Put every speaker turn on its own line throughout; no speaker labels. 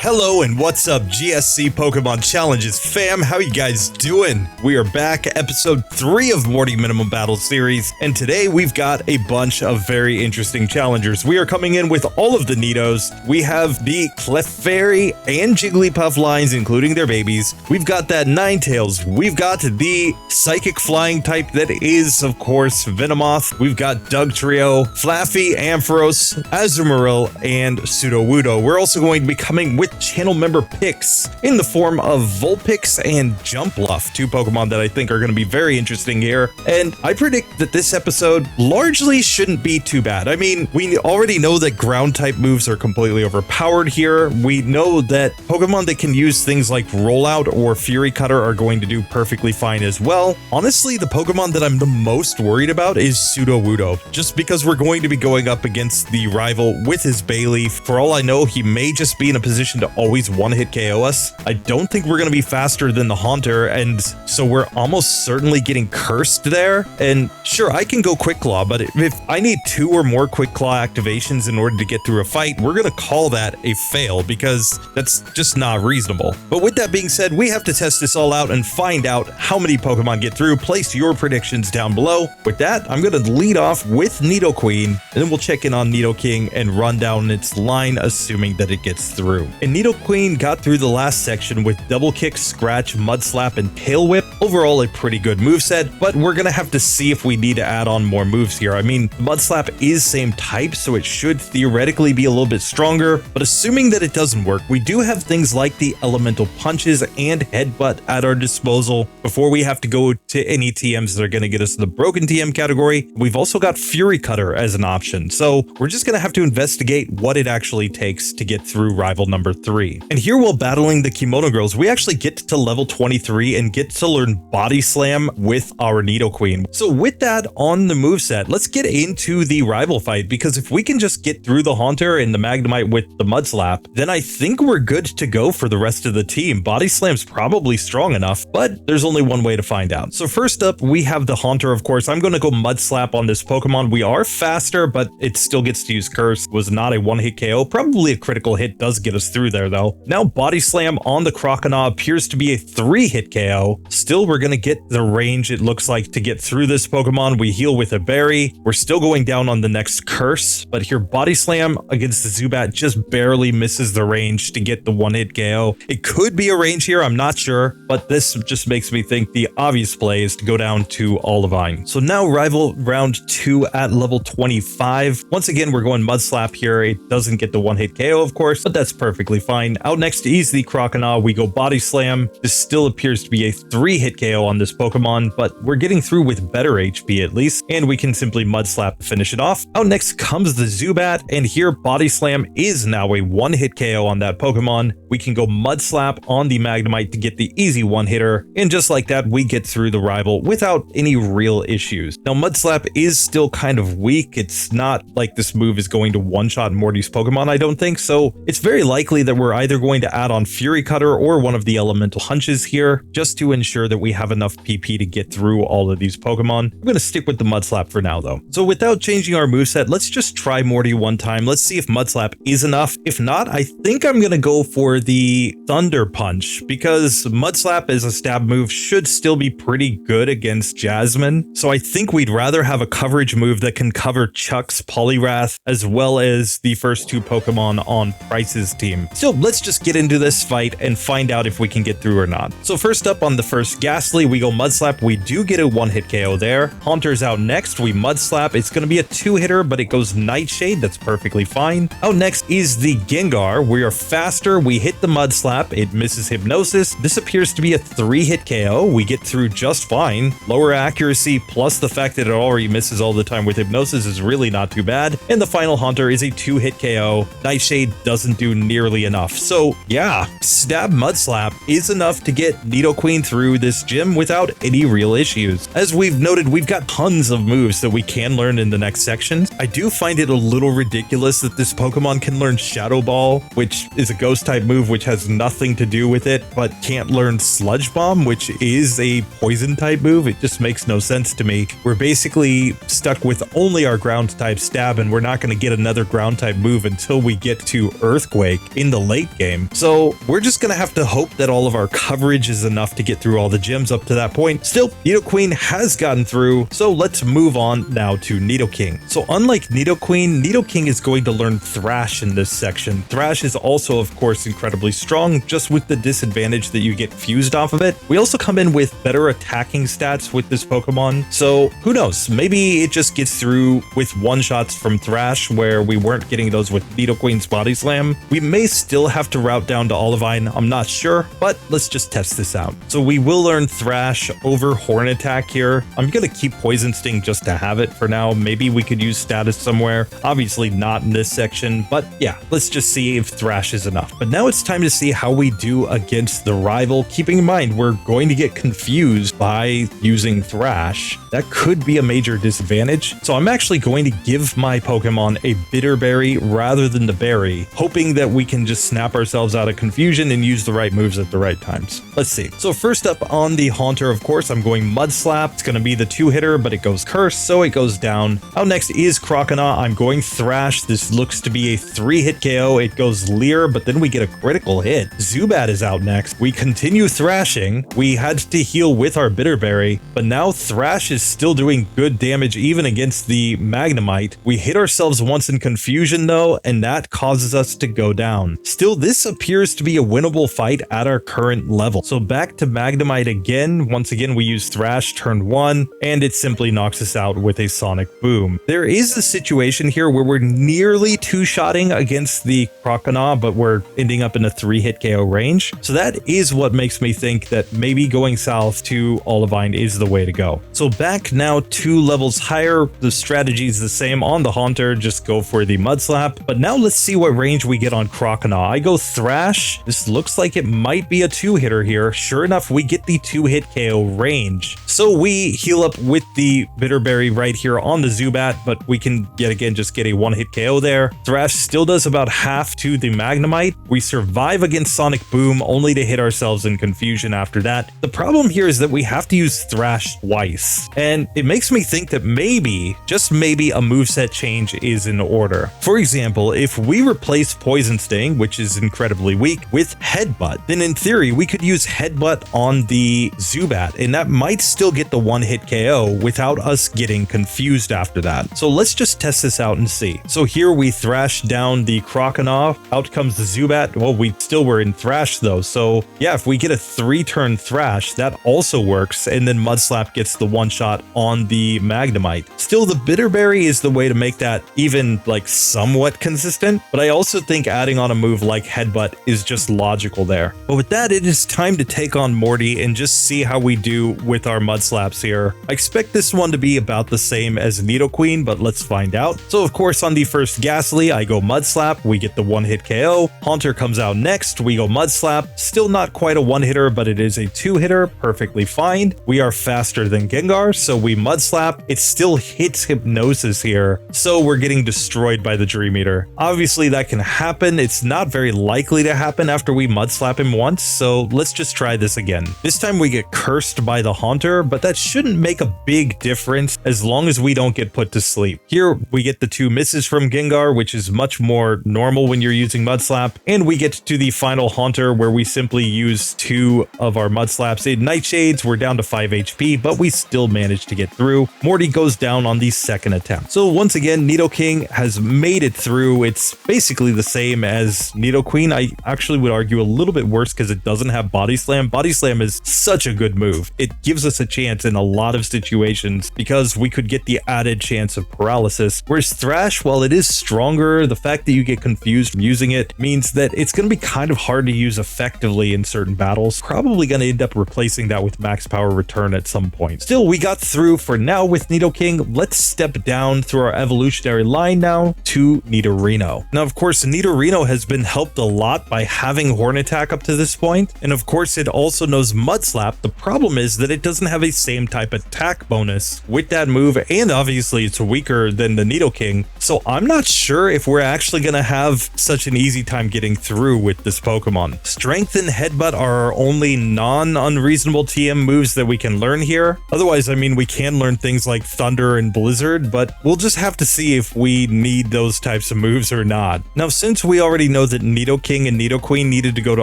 Hello and what's up, GSC Pokemon Challenges fam? How you guys doing? We are back, episode 3 of Morty Minimum Battle series, and today we've got a bunch of very interesting challengers. We are coming in with all of the Nidos. We have the Clefairy and Jigglypuff lines, including their babies. We've got that Ninetales. We've got the Psychic Flying type that is, of course, Venomoth. We've got Dugtrio, Flaafy, Ampharos, Azumarill, and Sudowoodo. We're also going to be coming with channel member picks in the form of Vulpix and Jumpluff, two Pokemon that I think are going to be very interesting here. And I predict that this episode largely shouldn't be too bad. I mean, we already know that ground type moves are completely overpowered here. We know that Pokemon that can use things like Rollout or Fury Cutter are going to do perfectly fine as well. Honestly, the Pokemon that I'm the most worried about is Sudowoodo, just because we're going to be going up against the rival with his Bayleaf. For all I know, he may just be in a position to always one-hit KO us. I don't think we're going to be faster than the Haunter, and so we're almost certainly getting cursed there. And sure, I can go Quick Claw, but if I need 2 or more Quick Claw activations in order to get through a fight, we're going to call that a fail because that's just not reasonable. But with that being said, we have to test this all out and find out how many Pokemon get through. Place your predictions down below. With that, I'm going to lead off with Nidoqueen, and then we'll check in on Nidoking and run down its line, assuming that it gets through. And Nidoqueen got through the last section with Double Kick, Scratch, Mud Slap, and Tail Whip. Overall, a pretty good moveset, but we're gonna have to see if we need to add on more moves here. I mean, Mud Slap is same type, so it should theoretically be a little bit stronger, but assuming that it doesn't work, we do have things like the Elemental Punches and Headbutt at our disposal before we have to go to any TMs that are gonna get us to the Broken TM category. We've also got Fury Cutter as an option, so we're just gonna have to investigate what it actually takes to get through rival number 3. And here, while battling the Kimono Girls, we actually get to level 23 and get to learn Body Slam with our Nidoqueen. So with that on the moveset, let's get into the rival fight, because if we can just get through the Haunter and the Magnemite with the Mud Slap, then I think we're good to go for the rest of the team. Body Slam's probably strong enough, but there's only one way to find out. So first up, we have the Haunter, of course. I'm going to go Mud Slap on this Pokemon. We are faster, but it still gets to use Curse. It was not a one-hit KO. Probably a critical hit does get us through there, though. Now, Body Slam on the Croconaw appears to be a 3-hit KO. Still, we're going to get the range, it looks like, to get through this Pokemon. We heal with a Berry. We're still going down on the next Curse, but here, Body Slam against the Zubat just barely misses the range to get the 1-hit KO. It could be a range here, I'm not sure, but this just makes me think the obvious play is to go down to Olivine. So now, rival round 2 at level 25. Once again, we're going Mud Slap here. It doesn't get the 1-hit KO, of course, but that's perfectly fine. Out next is the Croconaw. We go Body Slam. This still appears to be a 3-hit KO on this Pokemon, but we're getting through with better HP at least, and we can simply Mud Slap to finish it off. Out next comes the Zubat, and here Body Slam is now a 1-hit KO on that Pokemon. We can go Mud Slap on the Magnemite to get the easy 1-hitter, and just like that, we get through the rival without any real issues. Now, Mud Slap is still kind of weak. It's not like this move is going to one-shot Morty's Pokemon, I don't think, so it's very likely that we're either going to add on Fury Cutter or one of the Elemental Punches here, just to ensure that we have enough PP to get through all of these Pokemon. I'm going to stick with the Mud Slap for now, though. So without changing our moveset, let's just try Morty one time. Let's see if Mud Slap is enough. If not, I think I'm going to go for the Thunder Punch, because Mud Slap as a stab move should still be pretty good against Jasmine. So I think we'd rather have a coverage move that can cover Chuck's Poliwrath as well as the first 2 Pokemon on Price's team. So let's just get into this fight and find out if we can get through or not. So first up on the first Ghastly, we go Mud Slap. We do get a 1-hit KO there. Haunter's out next. We Mud Slap. It's going to be a 2-hitter, but it goes Nightshade. That's perfectly fine. Out next is the Gengar. We are faster. We hit the Mud Slap. It misses Hypnosis. This appears to be a 3-hit KO. We get through just fine. Lower accuracy plus the fact that it already misses all the time with Hypnosis is really not too bad. And the final Haunter is a 2-hit KO. Nightshade doesn't do nearly enough. So yeah, Stab Mud Slap is enough to get Nidoqueen through this gym without any real issues. As we've noted, we've got tons of moves that we can learn in the next sections. I do find it a little ridiculous that this Pokemon can learn Shadow Ball, which is a ghost type move which has nothing to do with it, but can't learn Sludge Bomb, which is a poison type move. It just makes no sense to me. We're basically stuck with only our ground type stab, and we're not going to get another ground type move until we get to Earthquake. In in the late game. So we're just gonna have to hope that all of our coverage is enough to get through all the gyms up to that point. Still, Nidoqueen has gotten through, so let's move on now to Nidoking. So unlike Nidoqueen, Nidoking is going to learn Thrash in this section. Thrash is also, of course, incredibly strong, just with the disadvantage that you get fused off of it. We also come in with better attacking stats with this Pokemon, so who knows, maybe it just gets through with one-shots from Thrash where we weren't getting those with Nidoqueen's Body Slam. We may still have to route down to Olivine, I'm not sure, but let's just test this out. So we will learn Thrash over Horn Attack here. I'm gonna keep Poison Sting just to have it for now. Maybe we could use Status somewhere. Obviously not in this section, but yeah, let's just see if Thrash is enough. But now it's time to see how we do against the rival. Keeping in mind, we're going to get confused by using Thrash. That could be a major disadvantage. So I'm actually going to give my Pokemon a Bitter Berry rather than the berry, hoping that we can just snap ourselves out of confusion and use the right moves at the right times. Let's see. So first up on the Haunter, of course, I'm going Mud Slap. It's going to be the 2-hitter, but it goes Curse, so it goes down. Out next is Croconaw. I'm going Thrash. This looks to be a 3-hit KO. It goes Leer, but then we get a critical hit. Zubat is out next. We continue thrashing. We had to heal with our Bitter Berry, but now Thrash is still doing good damage even against the Magnemite. We hit ourselves once in confusion though, and that causes us to go down. Still, this appears to be a winnable fight at our current level. So back to Magnemite again. Once again, we use Thrash turn 1, and it simply knocks us out with a Sonic Boom. There is a situation here where we're nearly 2-shotting against the Croconaw, but we're ending up in a 3-hit KO range. So that is what makes me think that maybe going south to Olivine is the way to go. So back now 2 levels higher. The strategy is the same on the Haunter, just go for the Mud Slap. But now let's see what range we get on Croconaw. I go Thrash. This looks like it might be a 2-hitter here. Sure enough, we get the 2-hit KO range. So we heal up with the Bitter Berry right here on the Zubat, but we can yet again just get a 1-hit KO there. Thrash still does about half to the Magnemite. We survive against Sonic Boom only to hit ourselves in confusion after that. The problem here is that we have to use Thrash twice, and it makes me think that maybe, just maybe, a moveset change is in order. For example, if we replace Poison Sting, which is incredibly weak, with Headbutt, then in theory we could use Headbutt on the Zubat, and that might still get the 1-hit KO without us getting confused after that. So let's just test this out and see. So here we thrash down the Croconaw, out comes the Zubat. Well, we still were in Thrash though, so yeah, if we get a 3-turn Thrash, that also works, and then Mud Slap gets the 1-shot on the Magnemite. Still, the Bitter Berry is the way to make that even like somewhat consistent, but I also think adding on a move like Headbutt is just logical there. But with that, it is time to take on Morty and just see how we do with our Mud Slaps here. I expect this one to be about the same as Nidoqueen, but let's find out. So of course, on the first Ghastly, I go Mud Slap, we get the 1-hit KO. Haunter comes out next, we go Mud Slap, still not quite a 1-hitter, but it is a 2-hitter, perfectly fine. We are faster than Gengar, so we Mud Slap. It still hits Hypnosis here, so we're getting destroyed by the Dream Eater. Obviously that can happen, it's not very likely to happen after we Mud Slap him once, so let's just try this again. This time we get cursed by the Haunter, but that shouldn't make a big difference as long as we don't get put to sleep. Here we get the 2 misses from Gengar, which is much more normal when you're using Mud Slap, and we get to the final Haunter where we simply use 2 of our Mud Slaps in Nightshades. We're down to 5 HP, but we still manage to get through. Morty goes down on the second attempt. So once again, Nidoking has made it through. It's basically the same as Nidoqueen. I actually would argue a little bit worse because it doesn't have Body Slam. Body Slam is such a good move. It gives us a chance in a lot of situations because we could get the added chance of paralysis. Whereas Thrash, while it is stronger, the fact that you get confused from using it means that it's going to be kind of hard to use effectively in certain battles. Probably going to end up replacing that with Max Power Return at some point. Still, we got through for now with Nidoking. Let's step down through our evolutionary line now to Nidorino. Now, of course, Nidorino has been helped a lot by having Horn Attack up to this point, and of course, it also knows Mud Slap. The problem is that it doesn't have a same type attack bonus with that move, and obviously it's weaker than the Nidoking, so I'm not sure if we're actually going to have such an easy time getting through with this Pokemon. Strength and Headbutt are our only non-unreasonable TM moves that we can learn here. Otherwise, I mean, we can learn things like Thunder and Blizzard, but we'll just have to see if we need those types of moves or not. Now, since we already know know that Nidoking and Nidoqueen needed to go to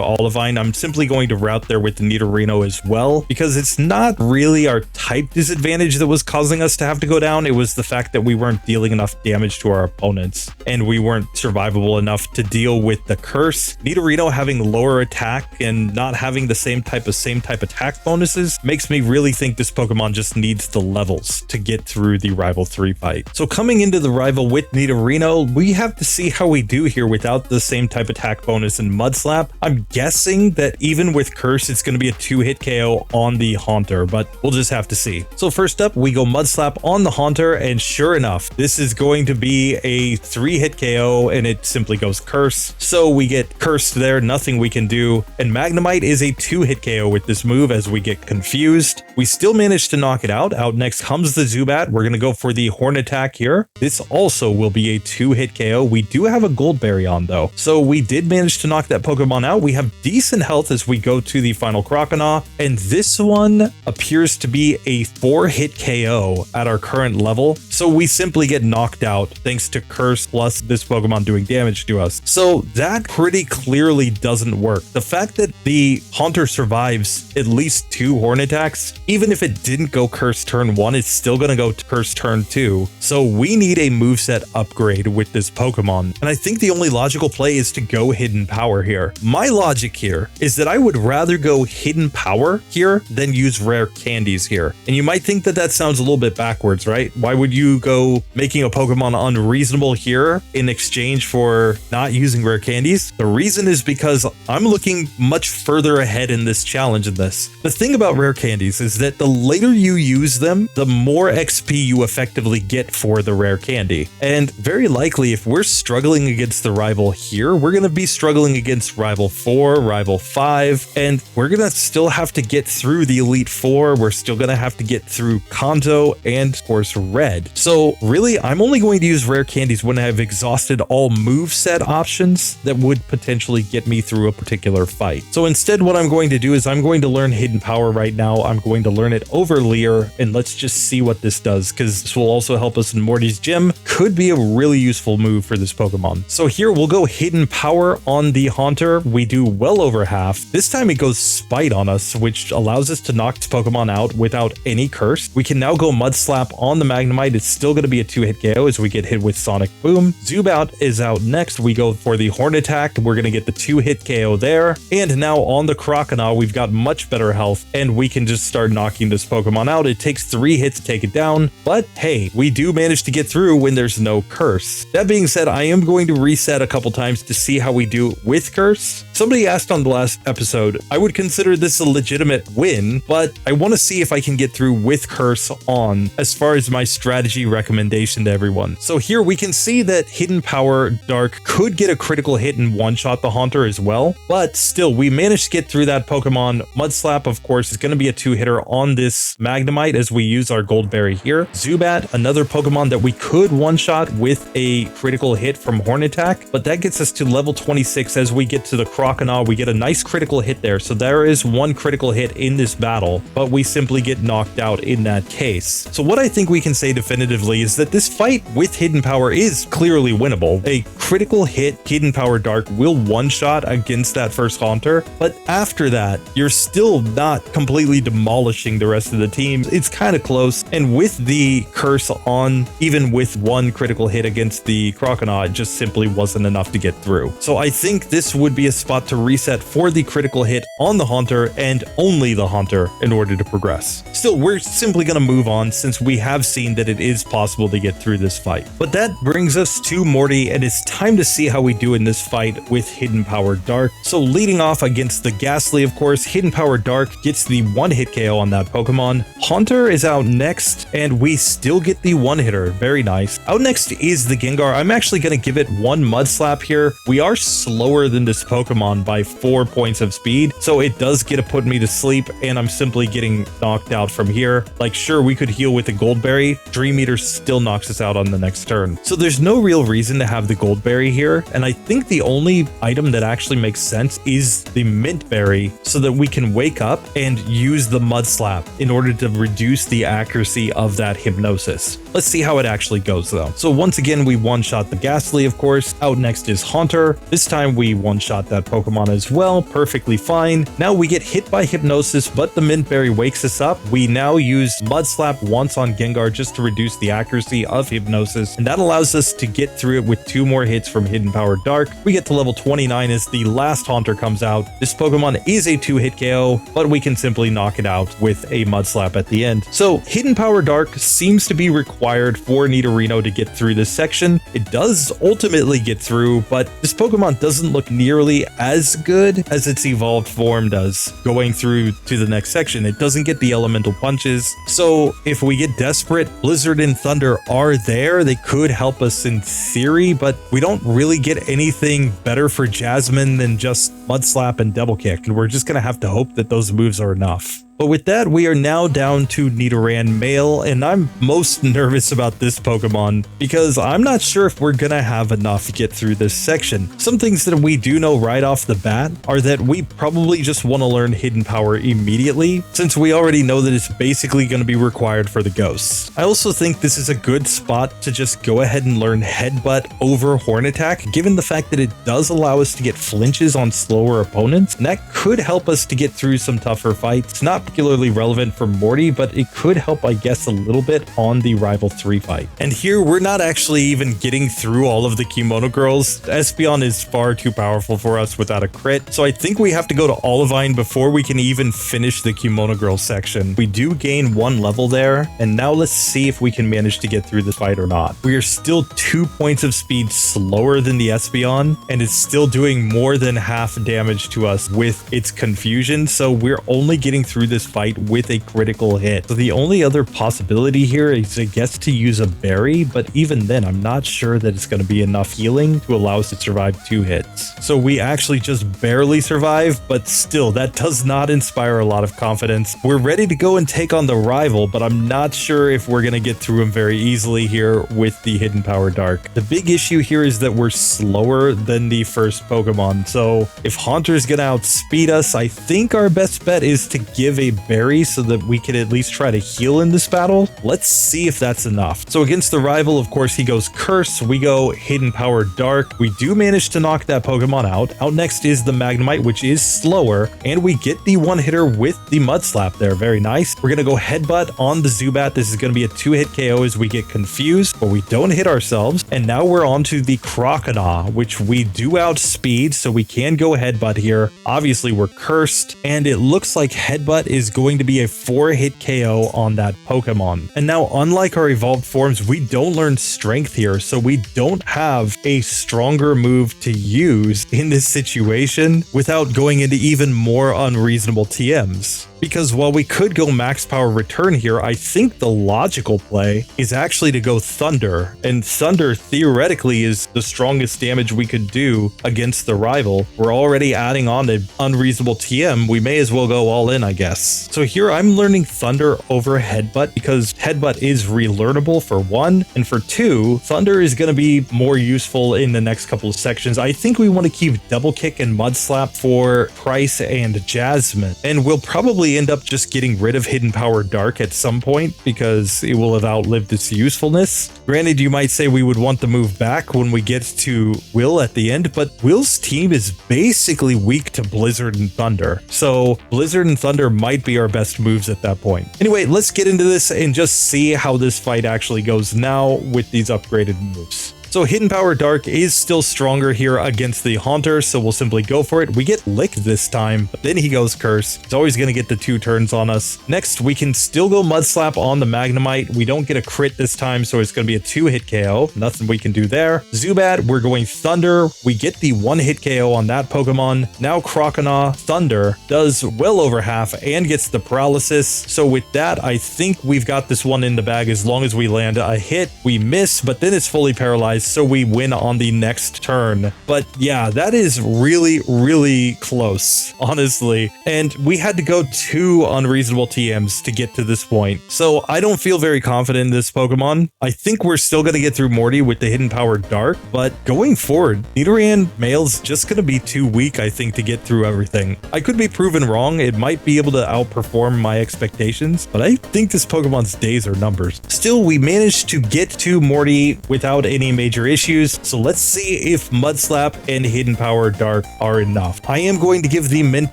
Olivine, I'm simply going to route there with the Nidorino as well, because it's not really our type disadvantage that was causing us to have to go down. It was the fact that we weren't dealing enough damage to our opponents, and we weren't survivable enough to deal with the curse. Nidorino having lower attack and not having the same type attack bonuses makes me really think this Pokemon just needs the levels to get through the Rival 3 fight. So coming into the Rival with Nidorino, we have to see how we do here without the same type attack bonus in Mud Slap. I'm guessing that even with Curse, it's going to be a 2-hit KO on the Haunter, but we'll just have to see. So first up, we go Mud Slap on the Haunter, and sure enough, this is going to be a 3-hit KO, and it simply goes Curse. So we get Cursed there, nothing we can do, and Magnemite is a 2-hit KO with this move as we get confused. We still manage to knock it out. Out next comes the Zubat. We're going to go for the Horn Attack here. This also will be a 2-hit KO. We do have a Goldberry on though, so we did manage to knock that Pokemon out. We have decent health as we go to the final Croconaw, and this one appears to be a 4-hit KO at our current level, so we simply get knocked out thanks to Curse plus this Pokemon doing damage to us. So that pretty clearly doesn't work. The fact that the Haunter survives at least 2 Horn Attacks, even if it didn't go Curse turn 1, it's still going to go Curse turn 2. So we need a moveset upgrade with this Pokemon, and I think the only logical play is to go Hidden Power here. My logic here is that I would rather go Hidden Power here than use Rare Candies here. And you might think that that sounds a little bit backwards, right? Why would you go making a Pokemon unreasonable here in exchange for not using Rare Candies? The reason is because I'm looking much further ahead in this challenge than this. The thing about Rare Candies is that the later you use them, the more XP you effectively get for the Rare Candy. And very likely, if we're struggling against the Rival here, we're going to be struggling against Rival 4, Rival 5, and we're going to still have to get through the Elite 4. We're still going to have to get through Kanto and, of course, Red. So really, I'm only going to use Rare Candies when I've exhausted all moveset options that would potentially get me through a particular fight. So instead, what I'm going to do is I'm going to learn Hidden Power right now. I'm going to learn it over Leer, and let's just see what this does, because this will also help us in Morty's gym. Could be a really useful move for this Pokemon. So here we'll go Hidden Power on the Haunter. We do well over half. This time it goes Spite on us, which allows us to knock this Pokemon out without any curse. We can now go Mud Slap on the Magnemite. It's still going to be a 2-hit KO as we get hit with Sonic Boom. Zubat is out next. We go for the Horn Attack. We're going to get the 2-hit KO there. And now on the Croconaw, we've got much better health, and we can just start knocking this Pokemon out. It takes 3 hits to take it down, but hey, we do manage to get through when there's no curse. That being said, I am going to reset a couple times to see how we do with curse. Somebody asked on the last episode, I would consider this a legitimate win, but I want to see if I can get through with curse on as far as my strategy recommendation to everyone. So here we can see that Hidden Power Dark could get a critical hit and one-shot the Haunter as well, but still, we managed to get through that Pokemon. Mud Slap, of course, is going to be a 2-hitter on this Magnemite as we use our Goldberry here. Zubat, another Pokemon that we could one-shot with a critical hit from Horn Attack, but that gets us to level 26. As we get to the Croconaw, we get a nice critical hit there. So there is one critical hit in this battle, but we simply get knocked out in that case. So what I think we can say definitively is that this fight with Hidden Power is clearly winnable. A critical hit Hidden Power Dark will one-shot against that first Haunter, but after that, you're still not completely demolishing the rest of the team. It's kind of close, and with the curse on, even with one critical hit against the Croconaw, it just simply wasn't enough to get through. So I think this would be a spot to reset for the critical hit on the Haunter and only the Haunter in order to progress. Still, we're simply going to move on since we have seen that it is possible to get through this fight. But that brings us to Morty, and it's time to see how we do in this fight with Hidden Power Dark. So leading off against the Ghastly, of course, Hidden Power Dark gets the 1-hit KO on that Pokemon. Haunter is out next, and we still get the 1-hitter. Very nice. Out next is the Gengar. I'm actually going to give it one Mud Slap here. We are slower than this Pokemon, Pokemon by 4 points of speed. So it does get to put me to sleep, and I'm simply getting knocked out from here. Like, sure, we could heal with the Goldberry. Dream Eater still knocks us out on the next turn. So there's no real reason to have the Goldberry here. And I think the only item that actually makes sense is the Mint Berry, so that we can wake up and use the Mud Slap in order to reduce the accuracy of that Hypnosis. Let's see how it actually goes though. So once again, we one-shot the Ghastly, of course. Out next is Haunter. This time we one-shot that Pokemon as well, perfectly fine. Now we get hit by Hypnosis, but the Mint Berry wakes us up. We now use Mud Slap once on Gengar just to reduce the accuracy of Hypnosis, and that allows us to get through it with 2 more hits from Hidden Power Dark. We get to level 29 as the last Haunter comes out. This Pokemon is a 2-hit KO, but we can simply knock it out with a Mud Slap at the end. So Hidden Power Dark seems to be required for Nidorino to get through this section. It does ultimately get through, but this Pokemon doesn't look nearly as good as its evolved form does going through to the next section. It doesn't get the elemental punches. So if we get desperate, Blizzard and Thunder are there. They could help us in theory, but we don't really get anything better for Jasmine than just Mud Slap and Double Kick. And we're just going to have to hope that those moves are enough. But with that, we are now down to Nidoran Male, and I'm most nervous about this Pokemon because I'm not sure if we're gonna have enough to get through this section. Some things that we do know right off the bat are that we probably just want to learn Hidden Power immediately, since we already know that it's basically going to be required for the Ghosts. I also think this is a good spot to just go ahead and learn Headbutt over Horn Attack, given the fact that it does allow us to get flinches on slower opponents, and that could help us to get through some tougher fights. Not particularly relevant for Morty, but it could help, I guess, a little bit on the Rival 3 fight. And here, we're not actually even getting through all of the Kimono Girls. Espeon is far too powerful for us without a crit, so I think we have to go to Olivine before we can even finish the Kimono Girl section. We do gain 1 level there, and now let's see if we can manage to get through the fight or not. We are still 2 points of speed slower than the Espeon, and it's still doing more than half damage to us with its confusion, so we're only getting through this fight with a critical hit. So the only other possibility here is, I guess, to use a berry, but even then I'm not sure that it's going to be enough healing to allow us to survive 2 hits. So we actually just barely survive, but still that does not inspire a lot of confidence. We're ready to go and take on the Rival, but I'm not sure if we're going to get through him very easily here with the Hidden Power Dark. The big issue here is that we're slower than the first Pokemon, so if Haunter's going to outspeed us, I think our best bet is to give a berry so that we can at least try to heal in this battle. Let's see if that's enough. So against the Rival, of course, he goes Curse. We go Hidden Power Dark. We do manage to knock that Pokemon out. Out next is the Magnemite, which is slower, and we get the 1-hitter with the Mud Slap there. Very nice. We're going to go Headbutt on the Zubat. This is going to be a 2-hit KO as we get confused, but we don't hit ourselves. And now we're on to the Croconaw, which we do outspeed, so we can go Headbutt here. Obviously, we're cursed, and it looks like Headbutt is going to be a 4-hit KO on that Pokemon. And now, unlike our evolved forms, we don't learn Strength here, so we don't have a stronger move to use in this situation without going into even more unreasonable TMs. Because while we could go Max Power Return here, I think the logical play is actually to go Thunder, and Thunder theoretically is the strongest damage we could do against the Rival. We're already adding on an unreasonable TM, we may as well go all in, I guess. So here I'm learning Thunder over Headbutt because Headbutt is relearnable for 1, and for 2, Thunder is going to be more useful in the next couple of sections. I think we want to keep Double Kick and Mud Slap for Price and Jasmine, and we'll probably end up just getting rid of Hidden Power Dark at some point because it will have outlived its usefulness. Granted, you might say we would want the move back when we get to Will at the end, but Will's team is basically weak to Blizzard and Thunder, so Blizzard and Thunder might be our best moves at that point. Anyway, let's get into this and just see how this fight actually goes now with these upgraded moves. So Hidden Power Dark is still stronger here against the Haunter, so we'll simply go for it. We get Lick this time, but then he goes Curse. He's always going to get the 2 turns on us. Next, we can still go Mud Slap on the Magnemite. We don't get a crit this time, so it's going to be a 2-hit KO. Nothing we can do there. Zubat, we're going Thunder. We get the 1-hit KO on that Pokemon. Now Croconaw, Thunder, does well over half and gets the Paralysis. So with that, I think we've got this one in the bag as long as we land a hit. We miss, but then it's fully paralyzed. so we win on the next turn. But yeah, that is really, really close, honestly. And we had to go 2 unreasonable TMs to get to this point. So I don't feel very confident in this Pokemon. I think we're still going to get through Morty with the Hidden Power Dark, but going forward, Nidoran male's just going to be too weak, I think, to get through everything. I could be proven wrong. It might be able to outperform my expectations, but I think this Pokemon's days are numbers. Still, we managed to get to Morty without any major issues, so let's see if Mud Slap and Hidden Power Dark are enough. I am going to give the Mint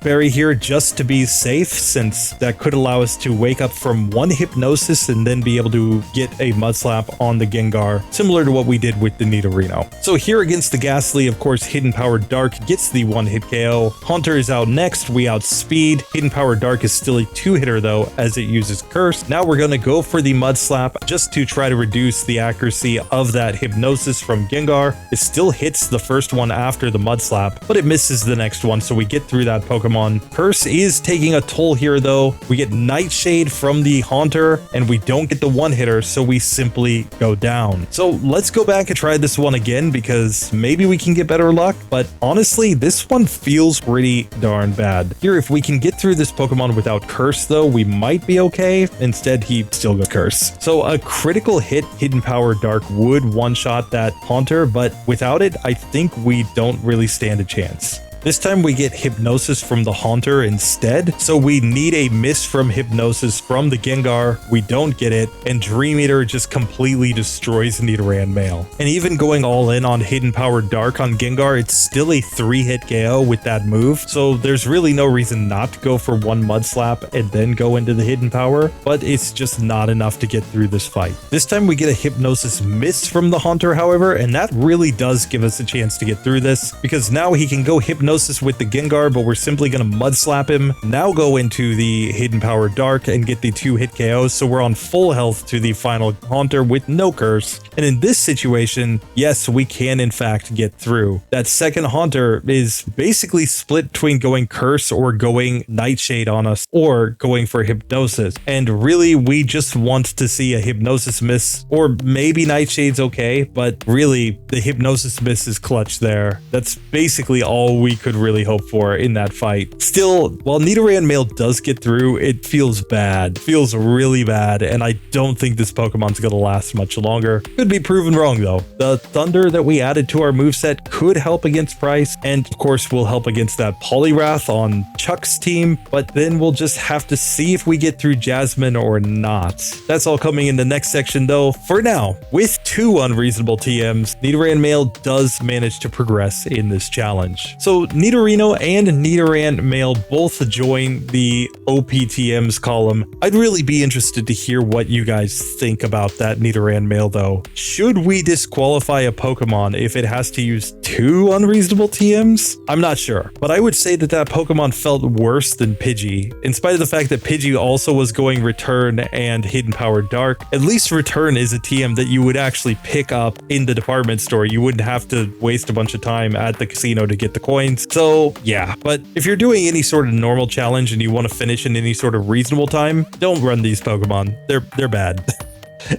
Berry here just to be safe, since that could allow us to wake up from 1 Hypnosis and then be able to get a Mud Slap on the Gengar, similar to what we did with the Nidorino. So here against the Ghastly, of course, Hidden Power Dark gets the 1-hit KO. Haunter is out next, we outspeed. Hidden Power Dark is still a 2-hitter though, as it uses Curse. Now we're gonna go for the Mud Slap just to try to reduce the accuracy of that Hypnosis from Gengar. It still hits the first one after the Mud Slap, but it misses the next one, so we get through that Pokemon. Curse is taking a toll here though. We get Nightshade from the Haunter, and we don't get the 1-hitter, so we simply go down. So let's go back and try this one again, because maybe we can get better luck, but honestly, this one feels pretty darn bad. Here, if we can get through this Pokemon without Curse though, we might be okay. Instead, he still got Curse. So a critical hit Hidden Power Dark would one-shot that Haunter, but without it, I think we don't really stand a chance. This time we get Hypnosis from the Haunter instead, so we need a miss from Hypnosis from the Gengar. We don't get it, and Dream Eater just completely destroys Nidoran male. And even going all in on Hidden Power Dark on Gengar, it's still a 3-hit KO with that move, so there's really no reason not to go for 1 Mud Slap and then go into the Hidden Power, but it's just not enough to get through this fight. This time we get a Hypnosis miss from the Haunter, however, and that really does give us a chance to get through this, because now he can go Hypnosis with the Gengar, but we're simply going to Mud Slap him. Now go into the Hidden Power Dark and get the 2-hit KO, so we're on full health to the final Haunter with no Curse. And in this situation, yes, we can in fact get through. That second Haunter is basically split between going Curse or going Nightshade on us, or going for Hypnosis. And really, we just want to see a Hypnosis miss, or maybe Nightshade's okay, but really, the Hypnosis miss is clutch there. That's basically all we could really hope for in that fight. Still, while Nidoran male does get through, it feels bad. It feels really bad, and I don't think this Pokemon's gonna last much longer. Could be proven wrong though. The Thunder that we added to our moveset could help against Price, and of course will help against that Poliwrath on Chuck's team, but then we'll just have to see if we get through Jasmine or not. That's all coming in the next section though. For now, with 2 unreasonable TMs, Nidoran male does manage to progress in this challenge. So Nidorino and Nidoran male both join the OPTMs column. I'd really be interested to hear what you guys think about that Nidoran male though. Should we disqualify a Pokemon if it has to use 2 unreasonable TMs? I'm not sure, but I would say that that Pokemon felt worse than Pidgey. In spite of the fact that Pidgey also was going Return and Hidden Power Dark, at least Return is a TM that you would actually pick up in the department store. You wouldn't have to waste a bunch of time at the casino to get the coins. So yeah, but if you're doing any sort of normal challenge and you want to finish in any sort of reasonable time, don't run these Pokemon. They're bad.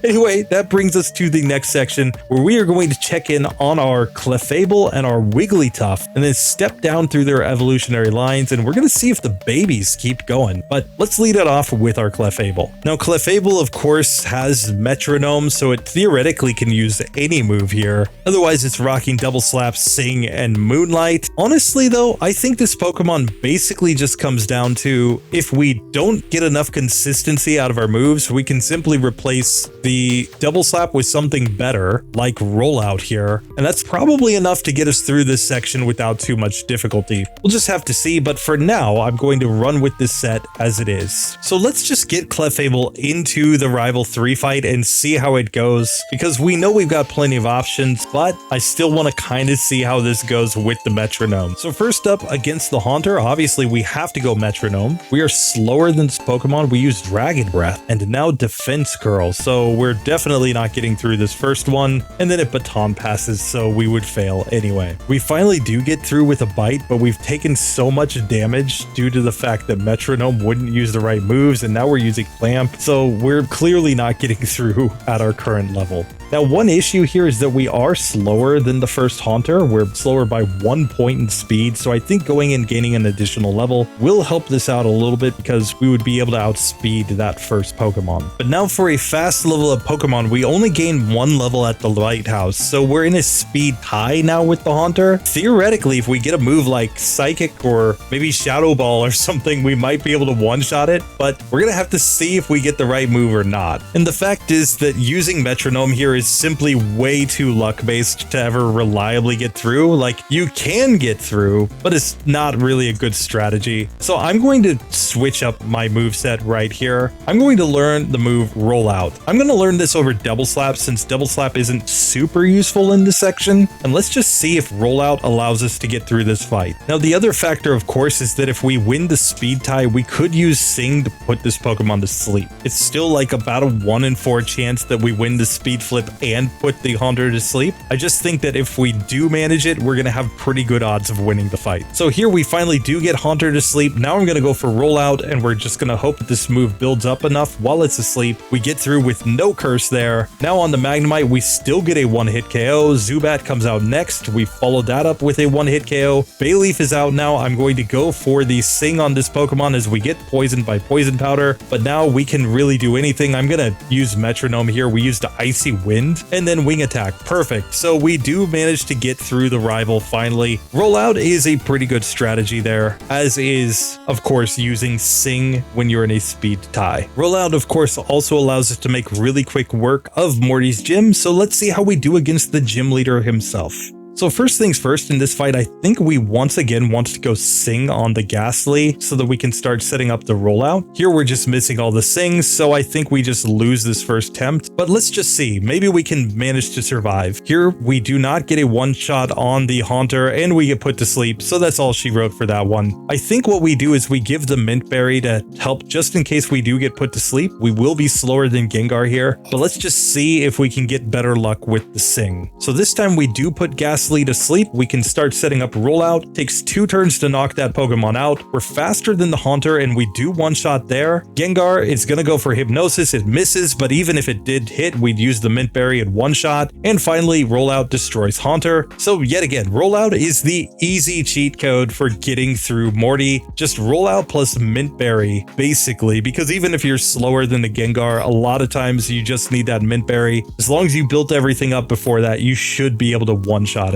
Anyway, that brings us to the next section where we are going to check in on our Clefable and our Wigglytuff and then step down through their evolutionary lines, and we're going to see if the babies keep going. But let's lead it off with our Clefable. Now, Clefable, of course, has Metronome, so it theoretically can use any move here. Otherwise, it's rocking Double Slap, Sing, and Moonlight. Honestly, though, I think this Pokemon basically just comes down to if we don't get enough consistency out of our moves, we can simply replace the Double Slap with something better, like Rollout here, and that's probably enough to get us through this section without too much difficulty. We'll just have to see, but for now, I'm going to run with this set as it is. So let's just get Clefable into the Rival 3 fight and see how it goes, because we know we've got plenty of options, but I still want to kind of see how this goes with the Metronome. So first up, against the Haunter, obviously we have to go Metronome. We are slower than this Pokemon. We use Dragon Breath, and now Defense Curl, so we're definitely not getting through this first one, and then it baton passes, so we would fail anyway. We finally do get through with a bite, but we've taken so much damage due to the fact that Metronome wouldn't use the right moves, and now we're using Clamp, so we're clearly not getting through at our current level. Now, one issue here is that we are slower than the first Haunter. We're slower by 1 point in speed, so I think going and gaining an additional level will help this out a little bit because we would be able to outspeed that first Pokemon. But now for a fast level up Pokemon, we only gain 1 level at the Lighthouse, so we're in a speed tie now with the Haunter. Theoretically, if we get a move like Psychic or maybe Shadow Ball or something, we might be able to one-shot it, but we're gonna have to see if we get the right move or not. And the fact is that using Metronome here is simply way too luck-based to ever reliably get through. Like, you can get through, but it's not really a good strategy. So I'm going to switch up my moveset right here. I'm going to learn the move Rollout. I'm going to learn this over Double Slap since Double Slap isn't super useful in this section, and let's just see if Rollout allows us to get through this fight. Now, the other factor, of course, is that if we win the speed tie, we could use Sing to put this Pokemon to sleep. It's still like about a 1 in 4 chance that we win the speed flip and put the Haunter to sleep. I just think that if we do manage it, we're going to have pretty good odds of winning the fight. So here we finally do get Haunter to sleep. Now I'm going to go for Rollout, and we're just going to hope that this move builds up enough while it's asleep. We get through with no curse there. Now on the Magnemite, we still get a one-hit KO. Zubat comes out next. We follow that up with a one-hit KO. Bayleaf is out now. I'm going to go for the Sing on this Pokemon as we get poisoned by Poison Powder, but now we can really do anything. I'm going to use Metronome here. We used Icy Wind and then Wing Attack. Perfect. So we do manage to get through the rival finally. Rollout is a pretty good strategy there, as is, of course, using Sing when you're in a speed tie. Rollout, of course, also allows us to make really quick work of Morty's gym, so let's see how we do against the gym leader himself. So first things first, in this fight, I think we once again want to go Sing on the Ghastly so that we can start setting up the Rollout. Here we're just missing all the Sings, so I think we just lose this first attempt. But let's just see, maybe we can manage to survive. Here we do not get a one-shot on the Haunter and we get put to sleep, so that's all she wrote for that one. I think what we do is we give the Mint Berry to help just in case we do get put to sleep. We will be slower than Gengar here, but let's just see if we can get better luck with the Sing. So this time we do put Ghastly to sleep. We can start setting up Rollout. Takes 2 turns to knock that Pokemon out. We're faster than the Haunter and we do one-shot there. Gengar is gonna go for Hypnosis. It misses, but even if it did hit, we'd use the Mint Berry at one-shot. And finally, Rollout destroys Haunter. So yet again, Rollout is the easy cheat code for getting through Morty. Just Rollout plus Mint Berry, basically, because even if you're slower than the Gengar, a lot of times you just need that Mint Berry. As long as you built everything up before that, you should be able to one-shot him.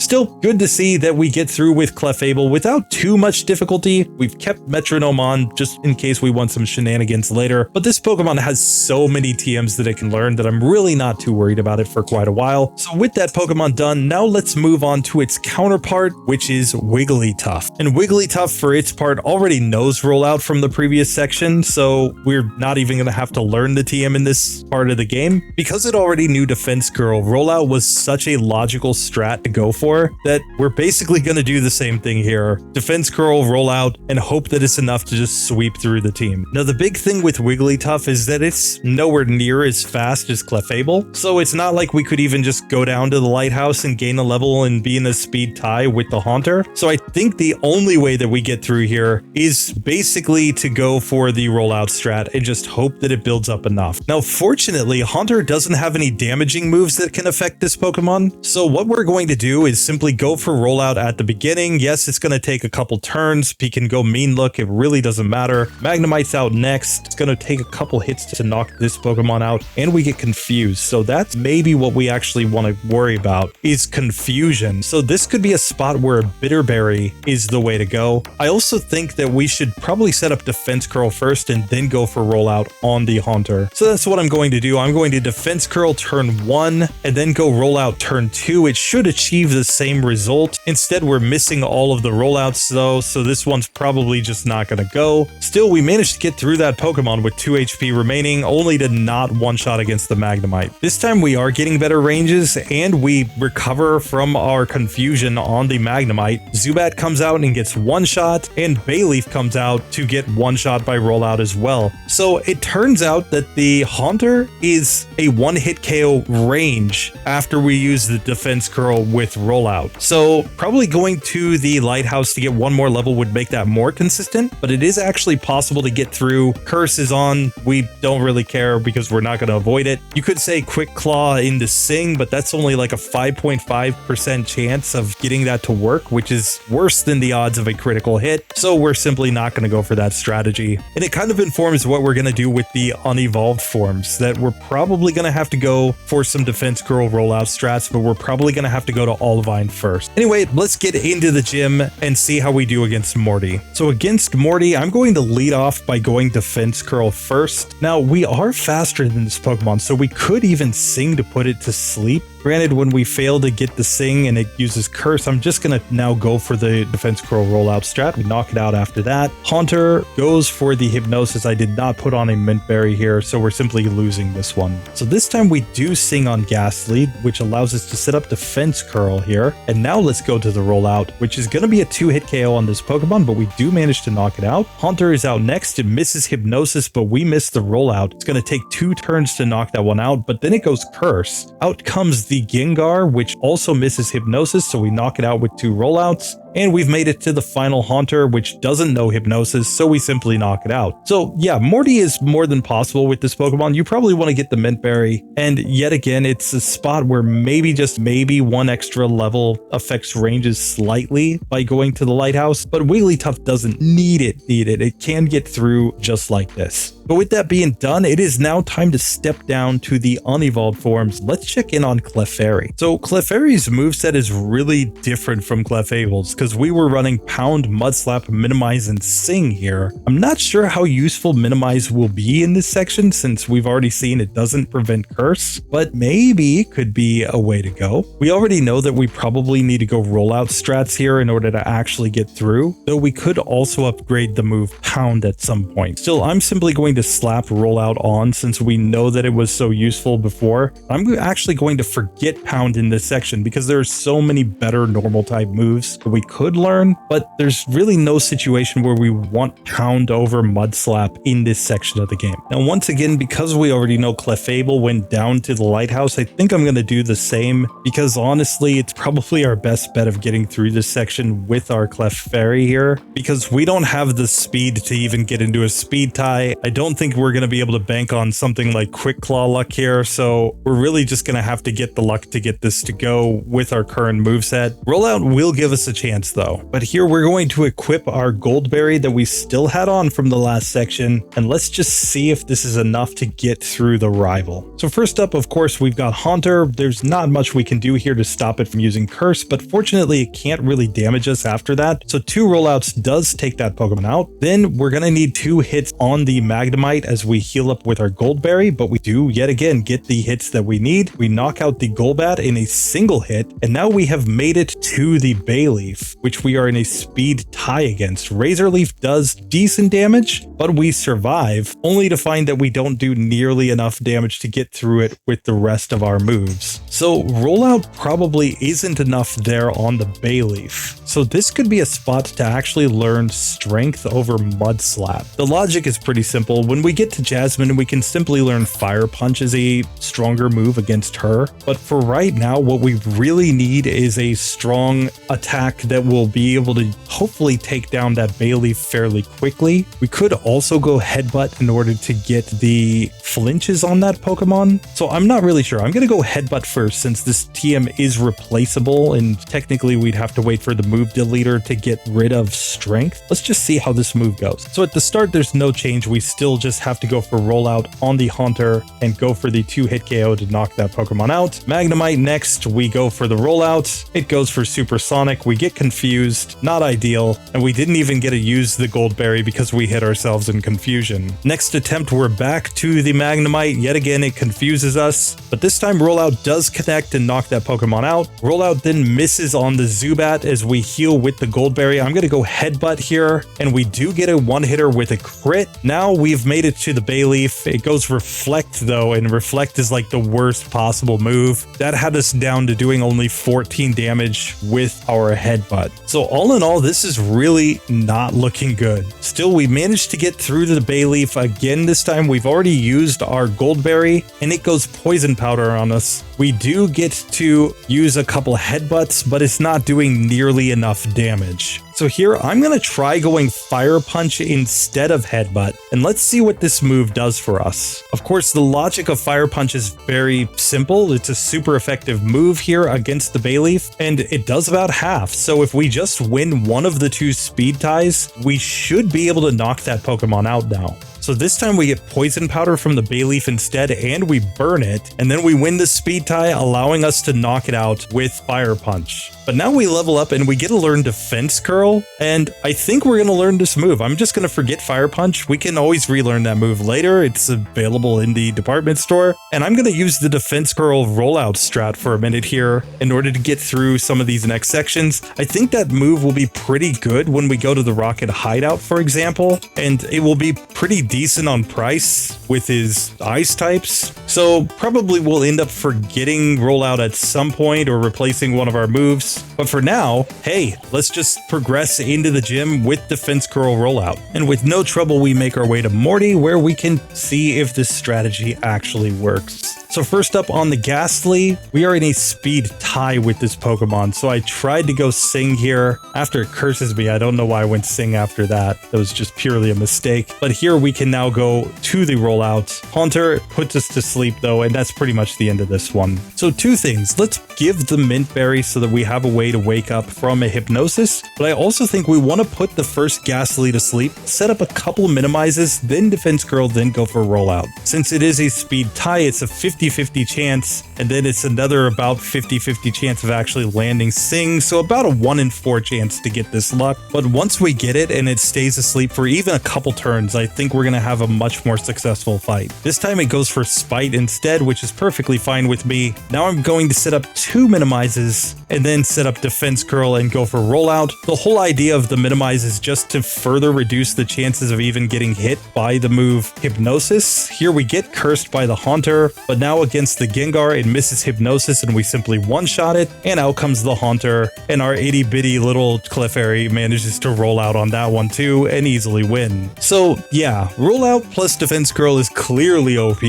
Still good to see that we get through with Clefable without too much difficulty. We've kept Metronome on just in case we want some shenanigans later, but this Pokemon has so many TMs that it can learn that I'm really not too worried about it for quite a while. So with that Pokemon done, now let's move on to its counterpart, which is Wigglytuff. And Wigglytuff, for its part, already knows Rollout from the previous section, so we're not even going to have to learn the TM in this part of the game. Because it already knew Defense Curl, Rollout was such a logical strat to go for that we're basically going to do the same thing here. Defense Curl, Rollout, and hope that it's enough to just sweep through the team. Now, the big thing with Wigglytuff is that it's nowhere near as fast as Clefable, so it's not like we could even just go down to the Lighthouse and gain a level and be in a speed tie with the Haunter. So I think the only way that we get through here is basically to go for the Rollout strat and just hope that it builds up enough. Now, fortunately, Haunter doesn't have any damaging moves that can affect this Pokemon, so what we're going to do is simply go for Rollout at the beginning. Yes, it's going to take a couple turns. He can go Mean Look. It really doesn't matter. Magnemite's out next. It's going to take a couple hits to knock this Pokemon out, and we get confused. So that's maybe what we actually want to worry about is confusion. So this could be a spot where a Bitter Berry is the way to go. I also think that we should probably set up Defense Curl first and then go for Rollout on the Haunter. So that's what I'm going to do. I'm going to Defense Curl turn 1 and then go Rollout turn 2. It should achieve the same result. Instead, we're missing all of the rollouts though, so this one's probably just not gonna go. Still, we managed to get through that Pokemon with 2 HP remaining, only to not one-shot against the Magnemite. This time we are getting better ranges, and we recover from our confusion on the Magnemite. Zubat comes out and gets one-shot, and Bayleaf comes out to get one-shot by Rollout as well. So it turns out that the Haunter is a one-hit KO range after we use the Defense Curl with Rollout. rollout. So probably going to the lighthouse to get one more level would make that more consistent, but it is actually possible to get through. Curse is on. We don't really care because we're not going to avoid it. You could say Quick Claw into Sing, but that's only like a 5.5% chance of getting that to work, which is worse than the odds of a critical hit. So we're simply not going to go for that strategy. And it kind of informs what we're going to do with the unevolved forms, that we're probably going to have to go for some defense curl rollout strats, but we're probably going to have to go to Olivine first. Anyway, let's get into the gym and see how we do against Morty. So against Morty, I'm going to lead off by going defense curl first. Now, we are faster than this Pokemon, so we could even Sing to put it to sleep. Granted, when we fail to get the Sing and it uses Curse, I'm just going to now go for the Defense Curl rollout strat. We knock it out after that. Haunter goes for the Hypnosis. I did not put on a Mint Berry here, so we're simply losing this one. So this time we do Sing on Ghastly, which allows us to set up Defense Curl here. And now let's go to the rollout, which is going to be a 2-hit KO on this Pokemon, but we do manage to knock it out. Haunter is out next. It misses Hypnosis, but we miss the rollout. It's going to take 2 turns to knock that one out, but then it goes Curse. Out comes the Gengar, which also misses Hypnosis, so we knock it out with 2 rollouts. And we've made it to the final Haunter, which doesn't know Hypnosis, so we simply knock it out. So yeah, Morty is more than possible with this Pokemon. You probably want to get the Mint Berry, and yet again, it's a spot where maybe, just maybe, 1 extra level affects ranges slightly by going to the lighthouse, but Wigglytuff doesn't need it. It can get through just like this. But with that being done, it is now time to step down to the unevolved forms. Let's check in on Clefairy. So Clefairy's moveset is really different from Clefable's because we were running Pound, Mudslap, Minimize, and Sing here. I'm not sure how useful Minimize will be in this section since we've already seen it doesn't prevent Curse, but maybe could be a way to go. We already know that we probably need to go rollout strats here in order to actually get through, though we could also upgrade the move Pound at some point. Still, I'm simply going to slap rollout on since we know that it was so useful before. I'm actually going to forget Pound in this section because there are so many better normal type moves that we could learn, but there's really no situation where we want Pound over Mudslap in this section of the game. Now, once again, because we already know Clefable went down to the lighthouse, I think I'm going to do the same because honestly, it's probably our best bet of getting through this section with our Clefairy here because we don't have the speed to even get into a speed tie. I don't think we're going to be able to bank on something like Quick Claw luck here, so we're really just going to have to get the luck to get this to go with our current moveset. Rollout will give us a chance though, but here we're going to equip our Goldberry that we still had on from the last section, and let's just see if this is enough to get through the rival. So first up, of course, we've got Haunter. There's not much we can do here to stop it from using Curse, but fortunately it can't really damage us after that, so 2 rollouts does take that Pokemon out. Then we're going to need 2 hits on the Magnemite as we heal up with our Goldberry, but we do yet again get the hits that we need. We knock out the Golbat in a single hit, and now we have made it to the Bayleaf, which we are in a speed tie against. Razor Leaf does decent damage, but we survive, only to find that we don't do nearly enough damage to get through it with the rest of our moves. So rollout probably isn't enough there on the Bayleaf. So this could be a spot to actually learn Strength over Mudslap. The logic is pretty simple. When we get to Jasmine, we can simply learn Fire Punch as a stronger move against her. But for right now, what we really need is a strong attack that will be able to hopefully take down that Bayleaf fairly quickly. We could also go Headbutt in order to get the flinches on that Pokemon. So I'm not really sure. I'm going to go Headbutt first since this TM is replaceable and technically we'd have to wait for the move deleter to get rid of Strength. Let's just see how this move goes. So at the start, there's no change. We still just have to go for rollout on the Haunter and go for the 2-hit KO to knock that Pokemon out. Magnemite next, we go for the rollout. It goes for Supersonic. We get confused, not ideal, and we didn't even get to use the Goldberry because we hit ourselves in confusion. Next attempt, we're back to the Magnemite. Yet again, it confuses us, but this time rollout does connect and knock that Pokemon out. Rollout then misses on the Zubat as we heal with the Goldberry. I'm going to go Headbutt here, and we do get a one-hitter with a crit. Now we've made it to the Bayleaf. It goes Reflect though, and Reflect is like the worst possible move. That had us down to doing only 14 damage with our Headbutt. So all in all, this is really not looking good. Still, we managed to get through to the Bayleaf again. This time we've already used our Goldberry, and it goes Poison Powder on us. We do get to use a couple headbutts, but it's not doing nearly enough damage. So here, I'm going to try going Fire Punch instead of Headbutt, and let's see what this move does for us. Of course, the logic of Fire Punch is very simple. It's a super effective move here against the Bayleaf, and it does about half. So if we just win one of the two speed ties, we should be able to knock that Pokemon out now. So this time we get Poison Powder from the Bayleaf instead, and we burn it, and then we win the speed tie, allowing us to knock it out with Fire Punch. But now we level up and we get to learn Defense Curl, and I think we're going to learn this move. I'm just going to forget Fire Punch. We can always relearn that move later. It's available in the department store, and I'm going to use the Defense Curl rollout strat for a minute here in order to get through some of these next sections. I think that move will be pretty good when we go to the Rocket Hideout, for example, and it will be pretty decent on price with his ice types. So probably we'll end up forgetting rollout at some point or replacing one of our moves. But for now, hey, let's just progress into the gym with Defense Curl rollout. And with no trouble, we make our way to Morty, where we can see if this strategy actually works. So first up on the Ghastly, we are in a speed tie with this Pokemon. So I tried to go Sing here. After it curses me, I don't know why I went Sing after that. That was just purely a mistake. But here we can now go to the rollout. Haunter puts us to sleep though, and that's pretty much the end of this one. So two things. Let's give the Mint Berry so that we have a way to wake up from a Hypnosis. But I also think we want to put the first Ghastly to sleep, set up a couple minimizes, then Defense Curl, then go for rollout. Since it is a speed tie, it's a 50-50 chance, and then it's another about 50-50 chance of actually landing Sing, so about a 1 in 4 chance to get this luck. But once we get it and it stays asleep for even a couple turns, I think we're going to have a much more successful fight. This time it goes for Spite instead, which is perfectly fine with me. Now I'm going to set up 2 minimizes and then set up Defense Curl and go for rollout. The whole idea of the minimize is just to further reduce the chances of even getting hit by the move Hypnosis. Here we get cursed by the Haunter, but now against the Gengar, it misses Hypnosis and we simply one-shot it, and out comes the Haunter, and our itty-bitty little Clefairy manages to roll out on that one too and easily win. So yeah, rollout plus Defense Curl is clearly OP.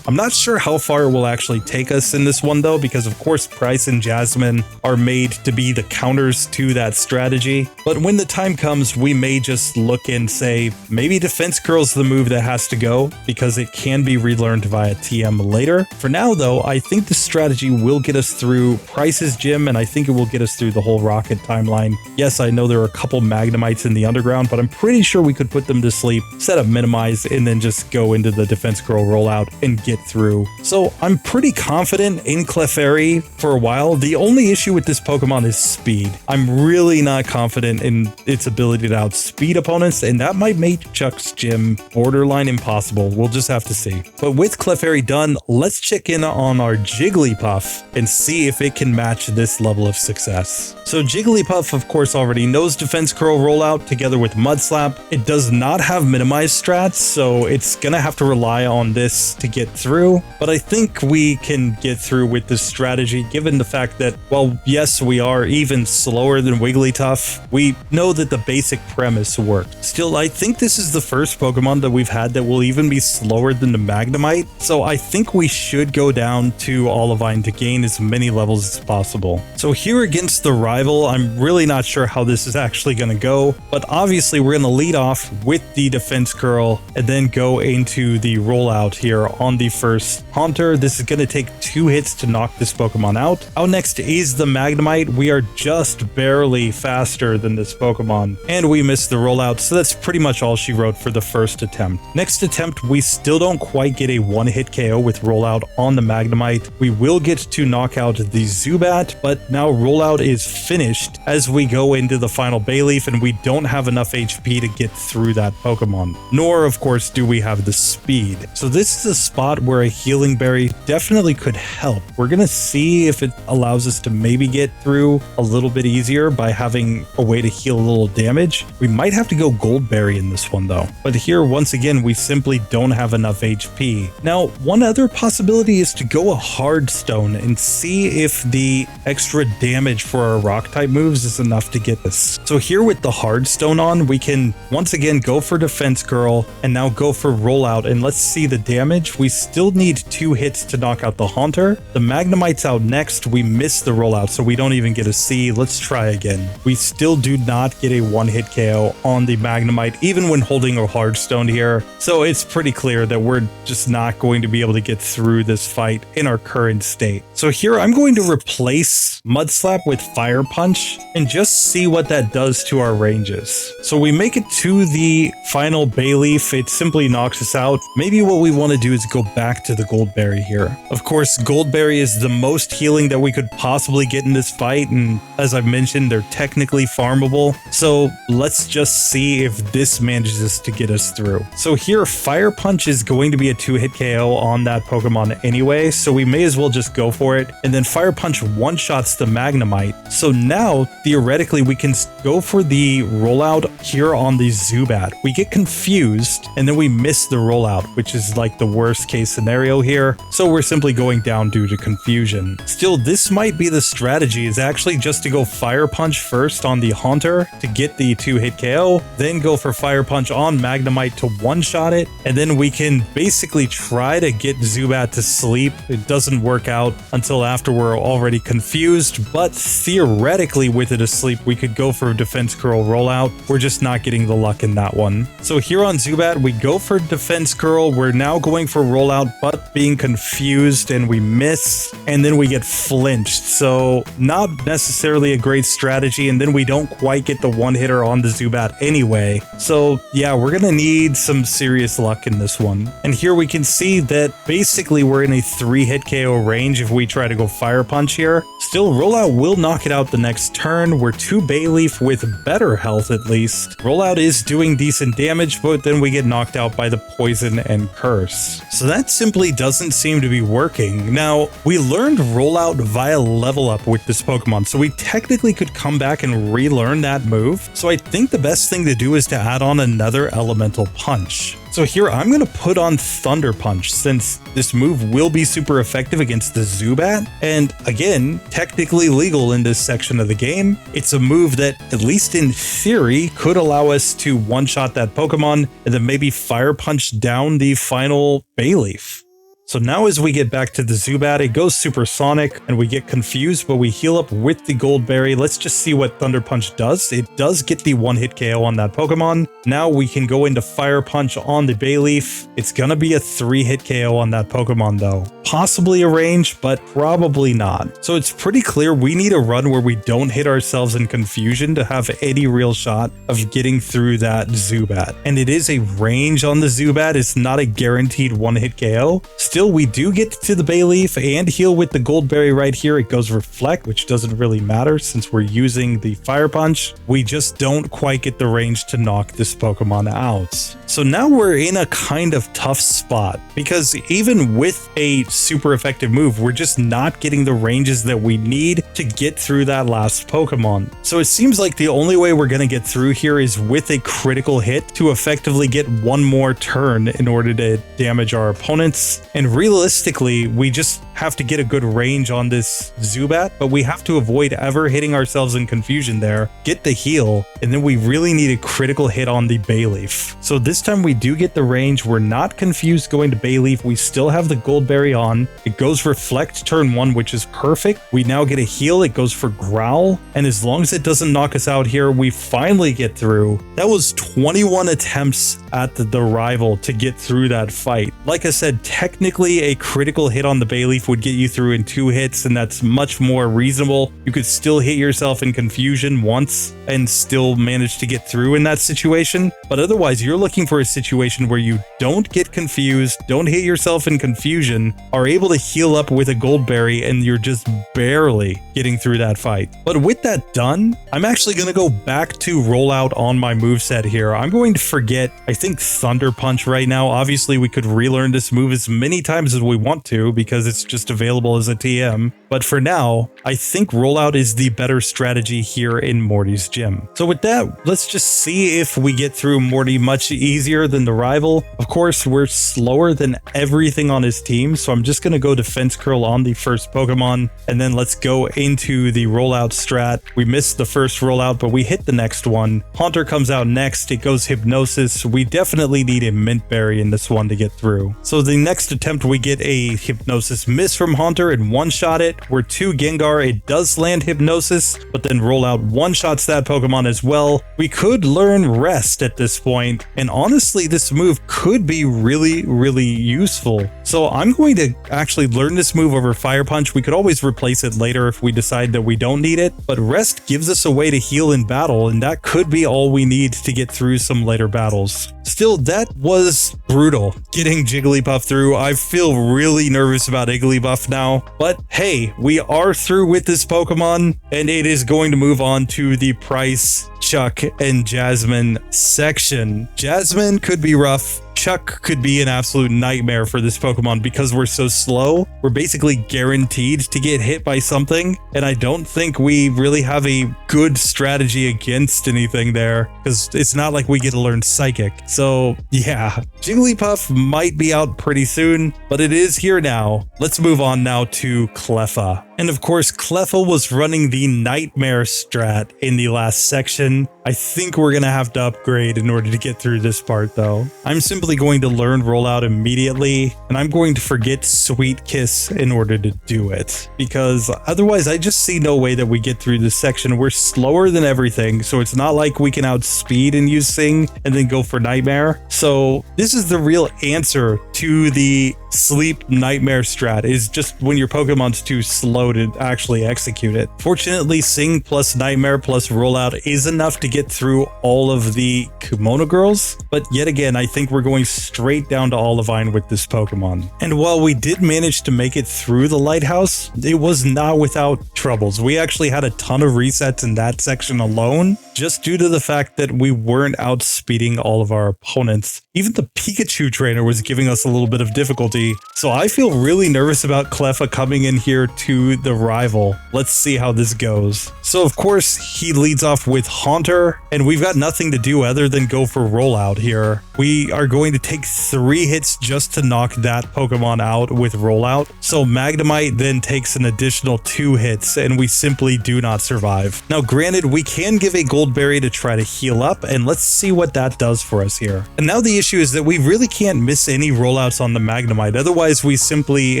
I'm not sure how far it will actually take us in this one though, because of course Price and Jasmine are made to be the counters to that strategy. But when the time comes, we may just look and say, maybe Defense Curl's the move that has to go, because it can be relearned via TM later. For now though, I think the strategy will get us through Price's gym, and I think it will get us through the whole Rocket timeline. Yes, I know there are a couple Magnemites in the underground, but I'm pretty sure we could put them to sleep, set up minimize, and then just go into the Defense Curl rollout and get through. So I'm pretty confident in Clefairy for a while. The only issue with this Pokemon is speed. I'm really not confident in its ability to outspeed opponents, and that might make Chuck's gym borderline impossible. We'll just have to see. But with Clefairy done, let's check in on our Jigglypuff and see if it can match this level of success. So Jigglypuff, of course, already knows Defense Curl rollout together with Mud Slap. It does not have minimize strats, so it's gonna have to rely on this to get through. But I think we can get through with this strategy, given the fact that, well, yes, we are even slower than Wigglytuff. We know that the basic premise worked. Still, I think this is the first Pokemon that we've had that will even be slower than the Magnemite, so I think we should go down to Olivine to gain as many levels as possible. So here against the Rival, I'm really not sure how this is actually going to go, but obviously we're going to lead off with the Defense Curl and then go into the rollout here on the first Haunter. This is going to take 2 hits to knock this Pokemon out. Out next is the Magnemite. We are just barely faster than this Pokemon, and we missed the rollout, so that's pretty much all she wrote for the first attempt. Next attempt, we still don't quite get a one-hit KO with rollout on the Magnemite. We will get to knock out the Zubat, but now rollout is finished as we go into the final Bayleaf, and we don't have enough HP to get through that Pokemon. Nor, of course, do we have the speed. So this is a spot where a Healing Berry definitely could help. We're gonna see if it allows us to maybe maybe get through a little bit easier by having a way to heal a little damage. We might have to go Goldberry in this one though. But here, once again, we simply don't have enough HP. Now, one other possibility is to go a Hard Stone and see if the extra damage for our rock type moves is enough to get this. So here with the Hard Stone on, we can once again go for Defense Curl and now go for Rollout, and let's see the damage. We still need 2 hits to knock out the Haunter. The Magnemite's out next. We miss the Rollout, so we don't even get a C. Let's try again. We still do not get a 1-hit KO on the Magnemite, even when holding a Hard Stone here. So it's pretty clear that we're just not going to be able to get through this fight in our current state. So here I'm going to replace Mud Slap with Fire Punch and just see what that does to our ranges. So we make it to the final Bayleaf. It simply knocks us out. Maybe what we want to do is go back to the Goldberry here. Of course, Goldberry is the most healing that we could possibly get in this fight, and as I've mentioned, they're technically farmable. So let's just see if this manages to get us through. So here, Fire Punch is going to be a 2-hit KO on that Pokemon anyway, so we may as well just go for it. And then Fire Punch one-shots the Magnemite. So now, theoretically, we can go for the Rollout here on the Zubat. We get confused, and then we miss the Rollout, which is like the worst case scenario here. So we're simply going down due to confusion. Still, this might be the strategy, is actually just to go Fire Punch first on the Haunter to get the 2-hit KO, then go for Fire Punch on Magnemite to one-shot it, and then we can basically try to get Zubat to sleep. It doesn't work out until after we're already confused, but theoretically with it asleep, we could go for Defense Curl Rollout. We're just not getting the luck in that one. So here on Zubat, we go for Defense Curl. We're now going for Rollout, but being confused, and we miss, and then we get flinched. So not necessarily a great strategy, and then we don't quite get the one-hitter on the Zubat anyway. So yeah, we're gonna need some serious luck in this one. And here we can see that basically we're in a 3-hit KO range if we try to go Fire Punch here. Still, Rollout will knock it out the next turn. We're 2 Bayleaf with better health at least. Rollout is doing decent damage, but then we get knocked out by the Poison and Curse. So that simply doesn't seem to be working. Now, we learned Rollout via level up with this Pokemon, so we technically could come back and relearn that move. So I think the best thing to do is to add on another Elemental Punch. So here I'm going to put on Thunder Punch, since this move will be super effective against the Zubat, and again, technically legal in this section of the game. It's a move that, at least in theory, could allow us to one-shot that Pokemon and then maybe Fire Punch down the final Bayleaf. So now as we get back to the Zubat, it goes supersonic and we get confused, but we heal up with the Goldberry. Let's just see what Thunder Punch does. It does get the 1-hit KO on that Pokemon. Now we can go into Fire Punch on the Bayleaf. It's gonna be a 3-hit KO on that Pokemon though. Possibly a range, but probably not. So it's pretty clear we need a run where we don't hit ourselves in confusion to have any real shot of getting through that Zubat. And it is a range on the Zubat. It's not a guaranteed 1-hit KO. Still, we do get to the Bayleaf and heal with the Goldberry right here. It goes Reflect, which doesn't really matter since we're using the Fire Punch. We just don't quite get the range to knock this Pokemon out. So now we're in a kind of tough spot, because even with a super effective move, we're just not getting the ranges that we need to get through that last Pokemon. So it seems like the only way we're going to get through here is with a critical hit to effectively get one more turn in order to damage our opponents. And realistically, we just have to get a good range on this Zubat, but we have to avoid ever hitting ourselves in confusion there, get the heal, and then we really need a critical hit on the Bayleaf. So this time we do get the range. We're not confused going to Bayleaf. We still have the Goldberry on. It goes Reflect turn 1, which is perfect. We now get a heal. It goes for Growl, and as long as it doesn't knock us out here, we finally get through. That was 21 attempts at the rival to get through that fight. Like I said, technically a critical hit on the Bayleaf would get you through in 2 hits, and that's much more reasonable. You could still hit yourself in confusion once and still manage to get through in that situation, but otherwise you're looking for a situation where you don't get confused, don't hit yourself in confusion, are able to heal up with a Goldberry, and you're just barely getting through that fight. But with that done, I'm actually going to go back to Rollout on my moveset here. I'm going to forget, I think, Thunder Punch right now. Obviously we could relearn this move as many times as we want to because it's just available as a TM. But for now, I think rollout is the better strategy here in Morty's gym. So with that, let's just see if we get through Morty much easier than the rival. Of course, we're slower than everything on his team, so I'm just going to go Defense Curl on the first Pokemon, and then let's go into the rollout strat. We missed the first rollout, but we hit the next one. Haunter comes out next. It goes Hypnosis. We definitely need a Mint Berry in this one to get through. So the next attempt, we get a Hypnosis miss from Haunter and one-shot it. We're 2 Gengar. It does land Hypnosis, but then rollout one-shots that Pokemon as well. We could learn Rest at this point, and honestly, this move could be really useful. So I'm going to actually learn this move over Fire Punch. We could always replace it later if we decide that we don't need it, but Rest gives us a way to heal in battle, and that could be all we need to get through some later battles. Still, that was brutal getting Jigglypuff through. I feel really nervous about Igglybuff now, but hey, we are through with this Pokemon, and it is going to move on to the Price, Chuck, and Jasmine section. Jasmine could be rough. Chuck could be an absolute nightmare for this Pokemon because we're so slow. We're basically guaranteed to get hit by something, and I don't think we really have a good strategy against anything there because it's not like we get to learn Psychic. So yeah, Jigglypuff might be out pretty soon, but it is here now. Let's move on now to Cleffa. And of course, Cleffa was running the Nightmare strat in the last section. I think we're going to have to upgrade in order to get through this part though. I'm simply going to learn Rollout immediately, and I'm going to forget Sweet Kiss in order to do it, because otherwise I just see no way that we get through this section. We're slower than everything, so it's not like we can outspeed and use Sing and then go for Nightmare. So this is the real answer to the Sleep Nightmare strat, is just when your Pokemon's too slow to actually execute it. Fortunately, Sing plus Nightmare plus Rollout is enough to get through all of the Kimono Girls, but yet again, I think we're going straight down to Olivine with this Pokemon. And while we did manage to make it through the lighthouse, it was not without troubles. We actually had a ton of resets in that section alone, just due to the fact that we weren't outspeeding all of our opponents. Even the Pikachu trainer was giving us a little bit of difficulty, so I feel really nervous about Cleffa coming in here to the rival. Let's see how this goes. So of course, he leads off with Haunter, and we've got nothing to do other than go for Rollout here. We are going to take 3 hits just to knock that Pokemon out with Rollout. So Magnemite then takes an additional 2 hits, and we simply do not survive. Now granted, we can give a Gold Berry to try to heal up, and let's see what that does for us here. And now the issue is that we really can't miss any rollouts on the Magnemite, otherwise we simply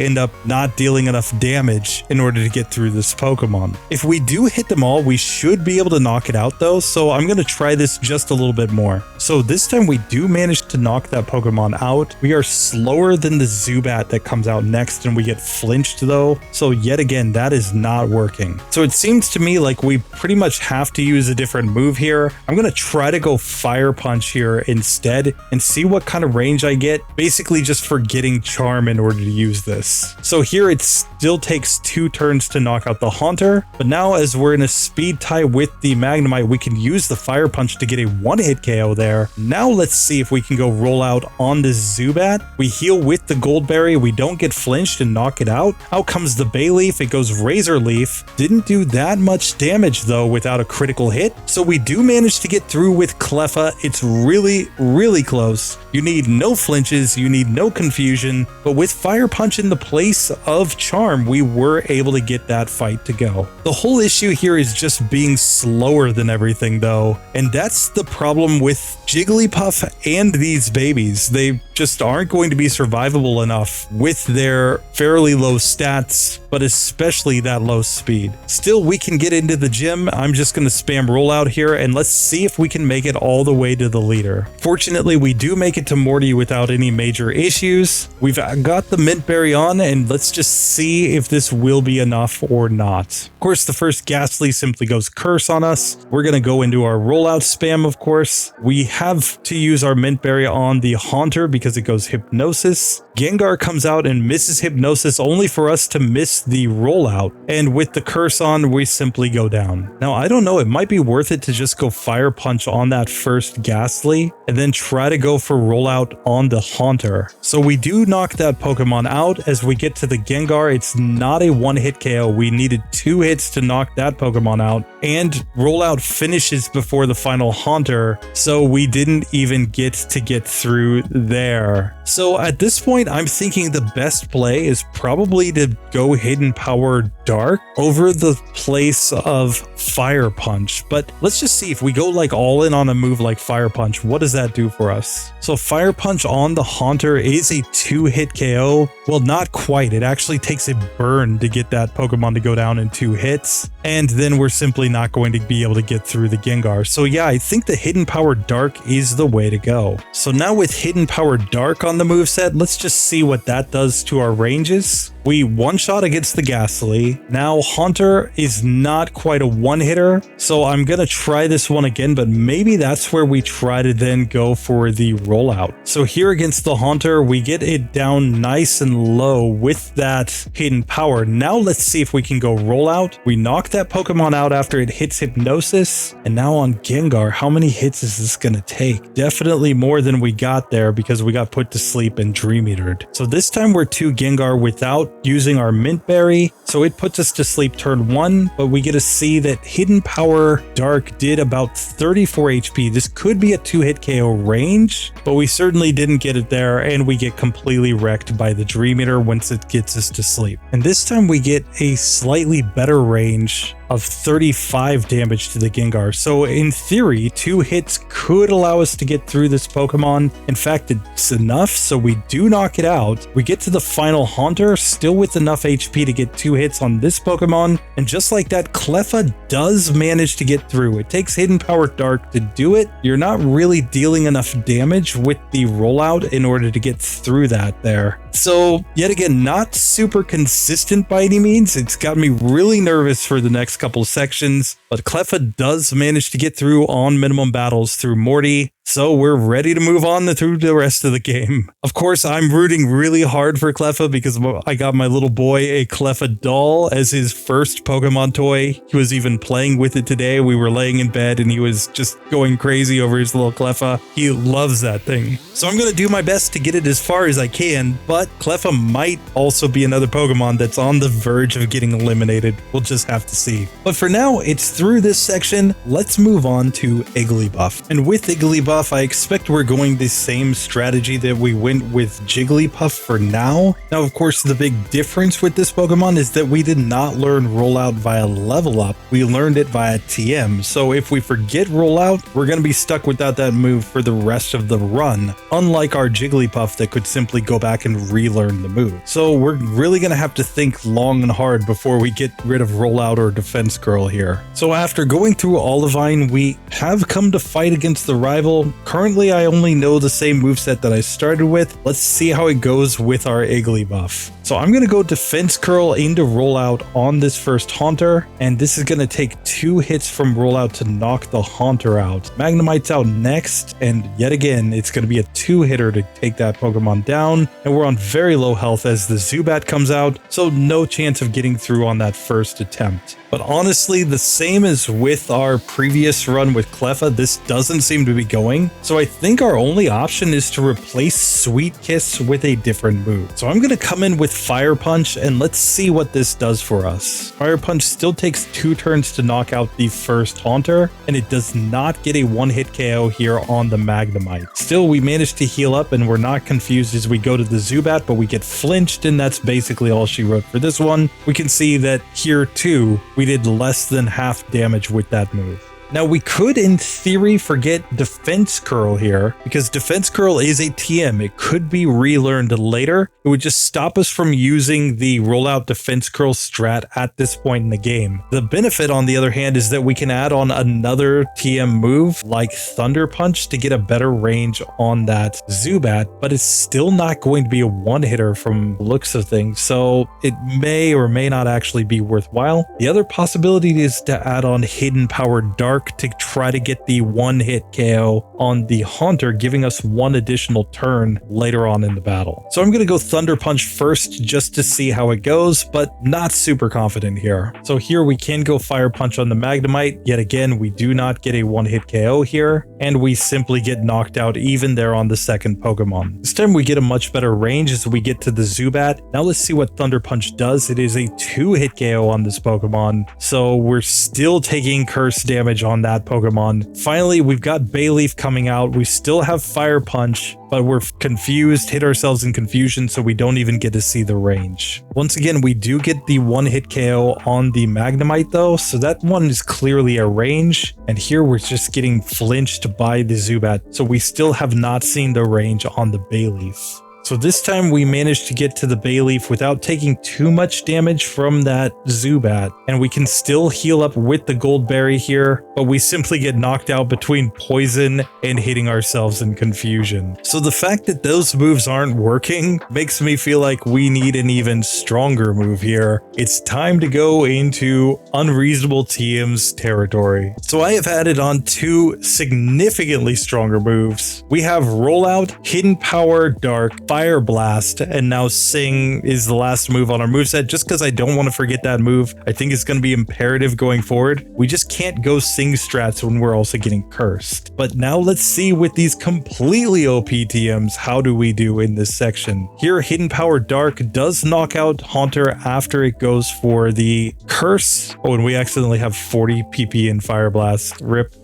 end up not dealing enough damage in order to get through this Pokemon. If we do hit them all, we should be able to knock it out though, so I'm going to try this just a little bit more. So this time we do manage to knock that Pokemon out. We are slower than the Zubat that comes out next, and we get flinched though, so yet again that is not working. So it seems to me like we pretty much have to use a different move here. I'm going to try to go Fire Punch here instead and see what kind of range I get, basically just forgetting Charm in order to use this. So here it still takes 2 turns to knock out the Haunter, but now as we're in a speed tie with the Magnemite, we can use the Fire Punch to get a 1-hit KO there. Now let's see if we can go Rollout on the Zubat. We heal with the Gold Berry, we don't get flinched and knock it out. Out comes the Bayleaf, it goes Razor Leaf. Didn't do that much damage though without a critical hit, so we do manage to get through with Cleffa. It's really close. You need no flinches, you need no confusion, but with Fire Punch in the place of Charm, we were able to get that fight to go. The whole issue here is just being slower than everything though, and that's the problem with Jigglypuff and these babies. They just aren't going to be survivable enough with their fairly low stats, but especially that low speed. Still, we can get into the gym. I'm just going to spam Rollout here, and let's see if we can make it all the way to the leader. Fortunately, we do make it to Morty without any major issues. We've got the Mint Berry on, and let's just see if this will be enough or not. Of course, the first Ghastly simply goes Curse on us. We're going to go into our Rollout spam, of course. We have to use our Mint Berry on the Haunter because it goes Hypnosis. Gengar comes out and misses Hypnosis only for us to miss the rollout. And with the curse on, we simply go down. Now, I don't know, it might be worth it to just go Fire Punch on that first Ghastly and then try to go for rollout on the Haunter. So we do knock that Pokemon out. As we get to the Gengar, it's not a one-hit KO. We needed 2 hits to knock that Pokemon out, and rollout finishes before the final Haunter, so we didn't even get through there. So at this point, I'm thinking the best play is probably to go Hidden Power Dark over the place of Fire Punch. But let's just see if we go like all in on a move like Fire Punch, what does that do for us? So Fire Punch on the Haunter is a 2-hit KO. Well, not quite. It actually takes a burn to get that Pokemon to go down in 2 hits. And then we're simply not going to be able to get through the Gengar. So yeah, I think the Hidden Power Dark is the way to go. So now with Hidden Power Dark on the moveset, let's just see what that does to our ranges. We one-shot against the Ghastly. Now Haunter is not quite a one-hitter, so I'm gonna try this one again, but maybe that's where we try to then go for the rollout. So here against the Haunter, we get it down nice and low with that Hidden Power. Now let's see if we can go rollout. We knock that Pokemon out after it hits Hypnosis, and now on Gengar, how many hits is this gonna take? Definitely more than we got there because we got put to sleep and Dream Eatered. So this time we're 2 Gengar without using our Mint Berry, so it puts us to sleep turn 1, but we get to see that Hidden Power Dark did about 34 HP. This could be a 2-hit KO range, but we certainly didn't get it there, and we get completely wrecked by the Dream Eater once it gets us to sleep. And this time we get a slightly better range of 35 damage to the Gengar. So in theory, 2 hits could allow us to get through this Pokemon. In fact, it's enough, so we do knock it out. We get to the final Haunter, still with enough HP to get 2 hits on this Pokemon. And just like that, Cleffa does manage to get through. It takes Hidden Power Dark to do it. You're not really dealing enough damage with the rollout in order to get through that there. So yet again, not super consistent by any means. It's got me really nervous for the next couple sections, but Cleffa does manage to get through on minimum battles through Morty. So we're ready to move on through the rest of the game. Of course, I'm rooting really hard for Cleffa because I got my little boy a Cleffa doll as his first Pokemon toy. He was even playing with it today. We were laying in bed and he was just going crazy over his little Cleffa. He loves that thing. So I'm going to do my best to get it as far as I can, but Cleffa might also be another Pokemon that's on the verge of getting eliminated. We'll just have to see. But for now, it's through this section. Let's move on to Igglybuff. And with Igglybuff, I expect we're going the same strategy that we went with Jigglypuff for now. Now, of course, the big difference with this Pokemon is that we did not learn Rollout via level up. We learned it via TM. So if we forget Rollout, we're going to be stuck without that move for the rest of the run, unlike our Jigglypuff that could simply go back and relearn the move. So we're really going to have to think long and hard before we get rid of Rollout or Defense Curl here. So after going through Olivine, we have come to fight against the rival. Currently, I only know the same moveset that I started with. Let's see how it goes with our Igglybuff. So I'm going to go Defense Curl into Rollout on this first Haunter, and this is going to take 2 hits from Rollout to knock the Haunter out. Magnemite's out next, and yet again, it's going to be a 2-hitter to take that Pokemon down, and we're on very low health as the Zubat comes out, so no chance of getting through on that first attempt. But honestly, the same as with our previous run with Cleffa, this doesn't seem to be going. So I think our only option is to replace Sweet Kiss with a different move. So I'm going to come in with Fire Punch and let's see what this does for us. Fire Punch still takes 2 turns to knock out the first Haunter, and it does not get a 1-hit KO here on the Magnemite. Still, we managed to heal up and we're not confused as we go to the Zubat, but we get flinched, and that's basically all she wrote for this one. We can see that here too, we did less than half damage with that move. Now we could in theory forget Defense Curl here because Defense Curl is a TM. It could be relearned later. It would just stop us from using the Rollout Defense Curl strat at this point in the game. The benefit on the other hand is that we can add on another TM move like Thunder Punch to get a better range on that Zubat, but it's still not going to be a one-hitter from the looks of things, so it may or may not actually be worthwhile. The other possibility is to add on Hidden Power Dark Dark to try to get the one-hit KO on the Haunter, giving us one additional turn later on in the battle. So I'm going to go Thunder Punch first just to see how it goes, but not super confident here. So here we can go Fire Punch on the Magnemite. Yet again, we do not get a one-hit KO here, and we simply get knocked out even there on the second Pokemon. This time we get a much better range as we get to the Zubat. Now let's see what Thunder Punch does. It is a 2-hit KO on this Pokemon, so we're still taking curse damage on that Pokemon. Finally, we've got Bayleaf coming out. We still have Fire Punch, but we're confused, hit ourselves in confusion, so we don't even get to see the range. Once again, we do get the one-hit KO on the Magnemite though, so that one is clearly a range, and here we're just getting flinched by the Zubat, so we still have not seen the range on the Bayleaf. So this time we managed to get to the Bayleaf without taking too much damage from that Zubat, and we can still heal up with the Gold Berry here, but we simply get knocked out between poison and hitting ourselves in confusion. So the fact that those moves aren't working makes me feel like we need an even stronger move here. It's time to go into Unreasonable TM's territory. So I have added on 2 significantly stronger moves. We have Rollout, Hidden Power, Dark, Fire Blast, and now Sing is the last move on our moveset, just because I don't want to forget that move. I think it's going to be imperative going forward. We just can't go Sing strats when we're also getting cursed. But now let's see with these completely OP TMs, how do we do in this section? Here, Hidden Power Dark does knock out Haunter after it goes for the curse. Oh, and we accidentally have 40 PP in Fire Blast. RIP.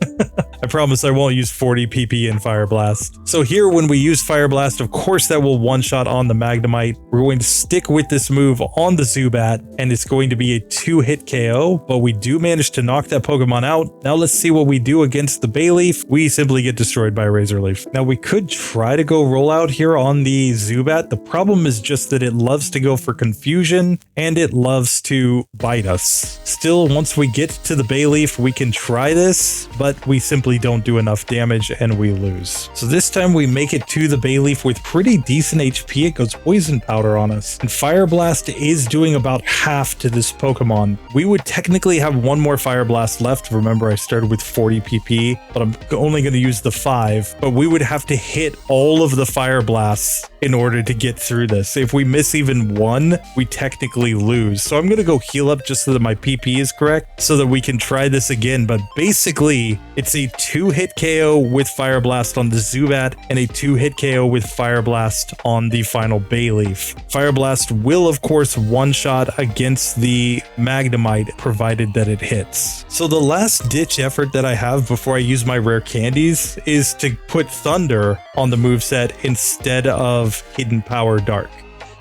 I promise I won't use 40 PP in Fire Blast. So here, when we use Fire Blast, of course that will one-shot on the Magnemite. We're going to stick with this move on the Zubat, and it's going to be a 2-hit KO, but we do manage to knock that Pokemon out. Now let's see what we do against the Bayleaf. We simply get destroyed by Razor Leaf. Now we could try to go Rollout here on the Zubat. The problem is just that it loves to go for confusion, and it loves to bite us. Still, once we get to the Bayleaf, we can try this, but we simply don't do enough damage and we lose. So this time we make it to the Bayleaf with pretty decent HP. It goes Poison Powder on us, and Fire Blast is doing about half to this Pokemon. We would technically have one more Fire Blast left. Remember, I started with 40 PP, but I'm only going to use the 5, but we would have to hit all of the Fire Blasts in order to get through this. If we miss even one, we technically lose. So I'm going to go heal up just so that my PP is correct, so that we can try this again. But basically, it's a 2-hit KO with Fire Blast on the Zubat and a 2-hit KO with Fire Blast on the final Bayleaf. Fire Blast will, of course, one-shot against the Magnemite, provided that it hits. So the last ditch effort that I have before I use my rare candies is to put Thunder on the moveset instead of Hidden Power Dark.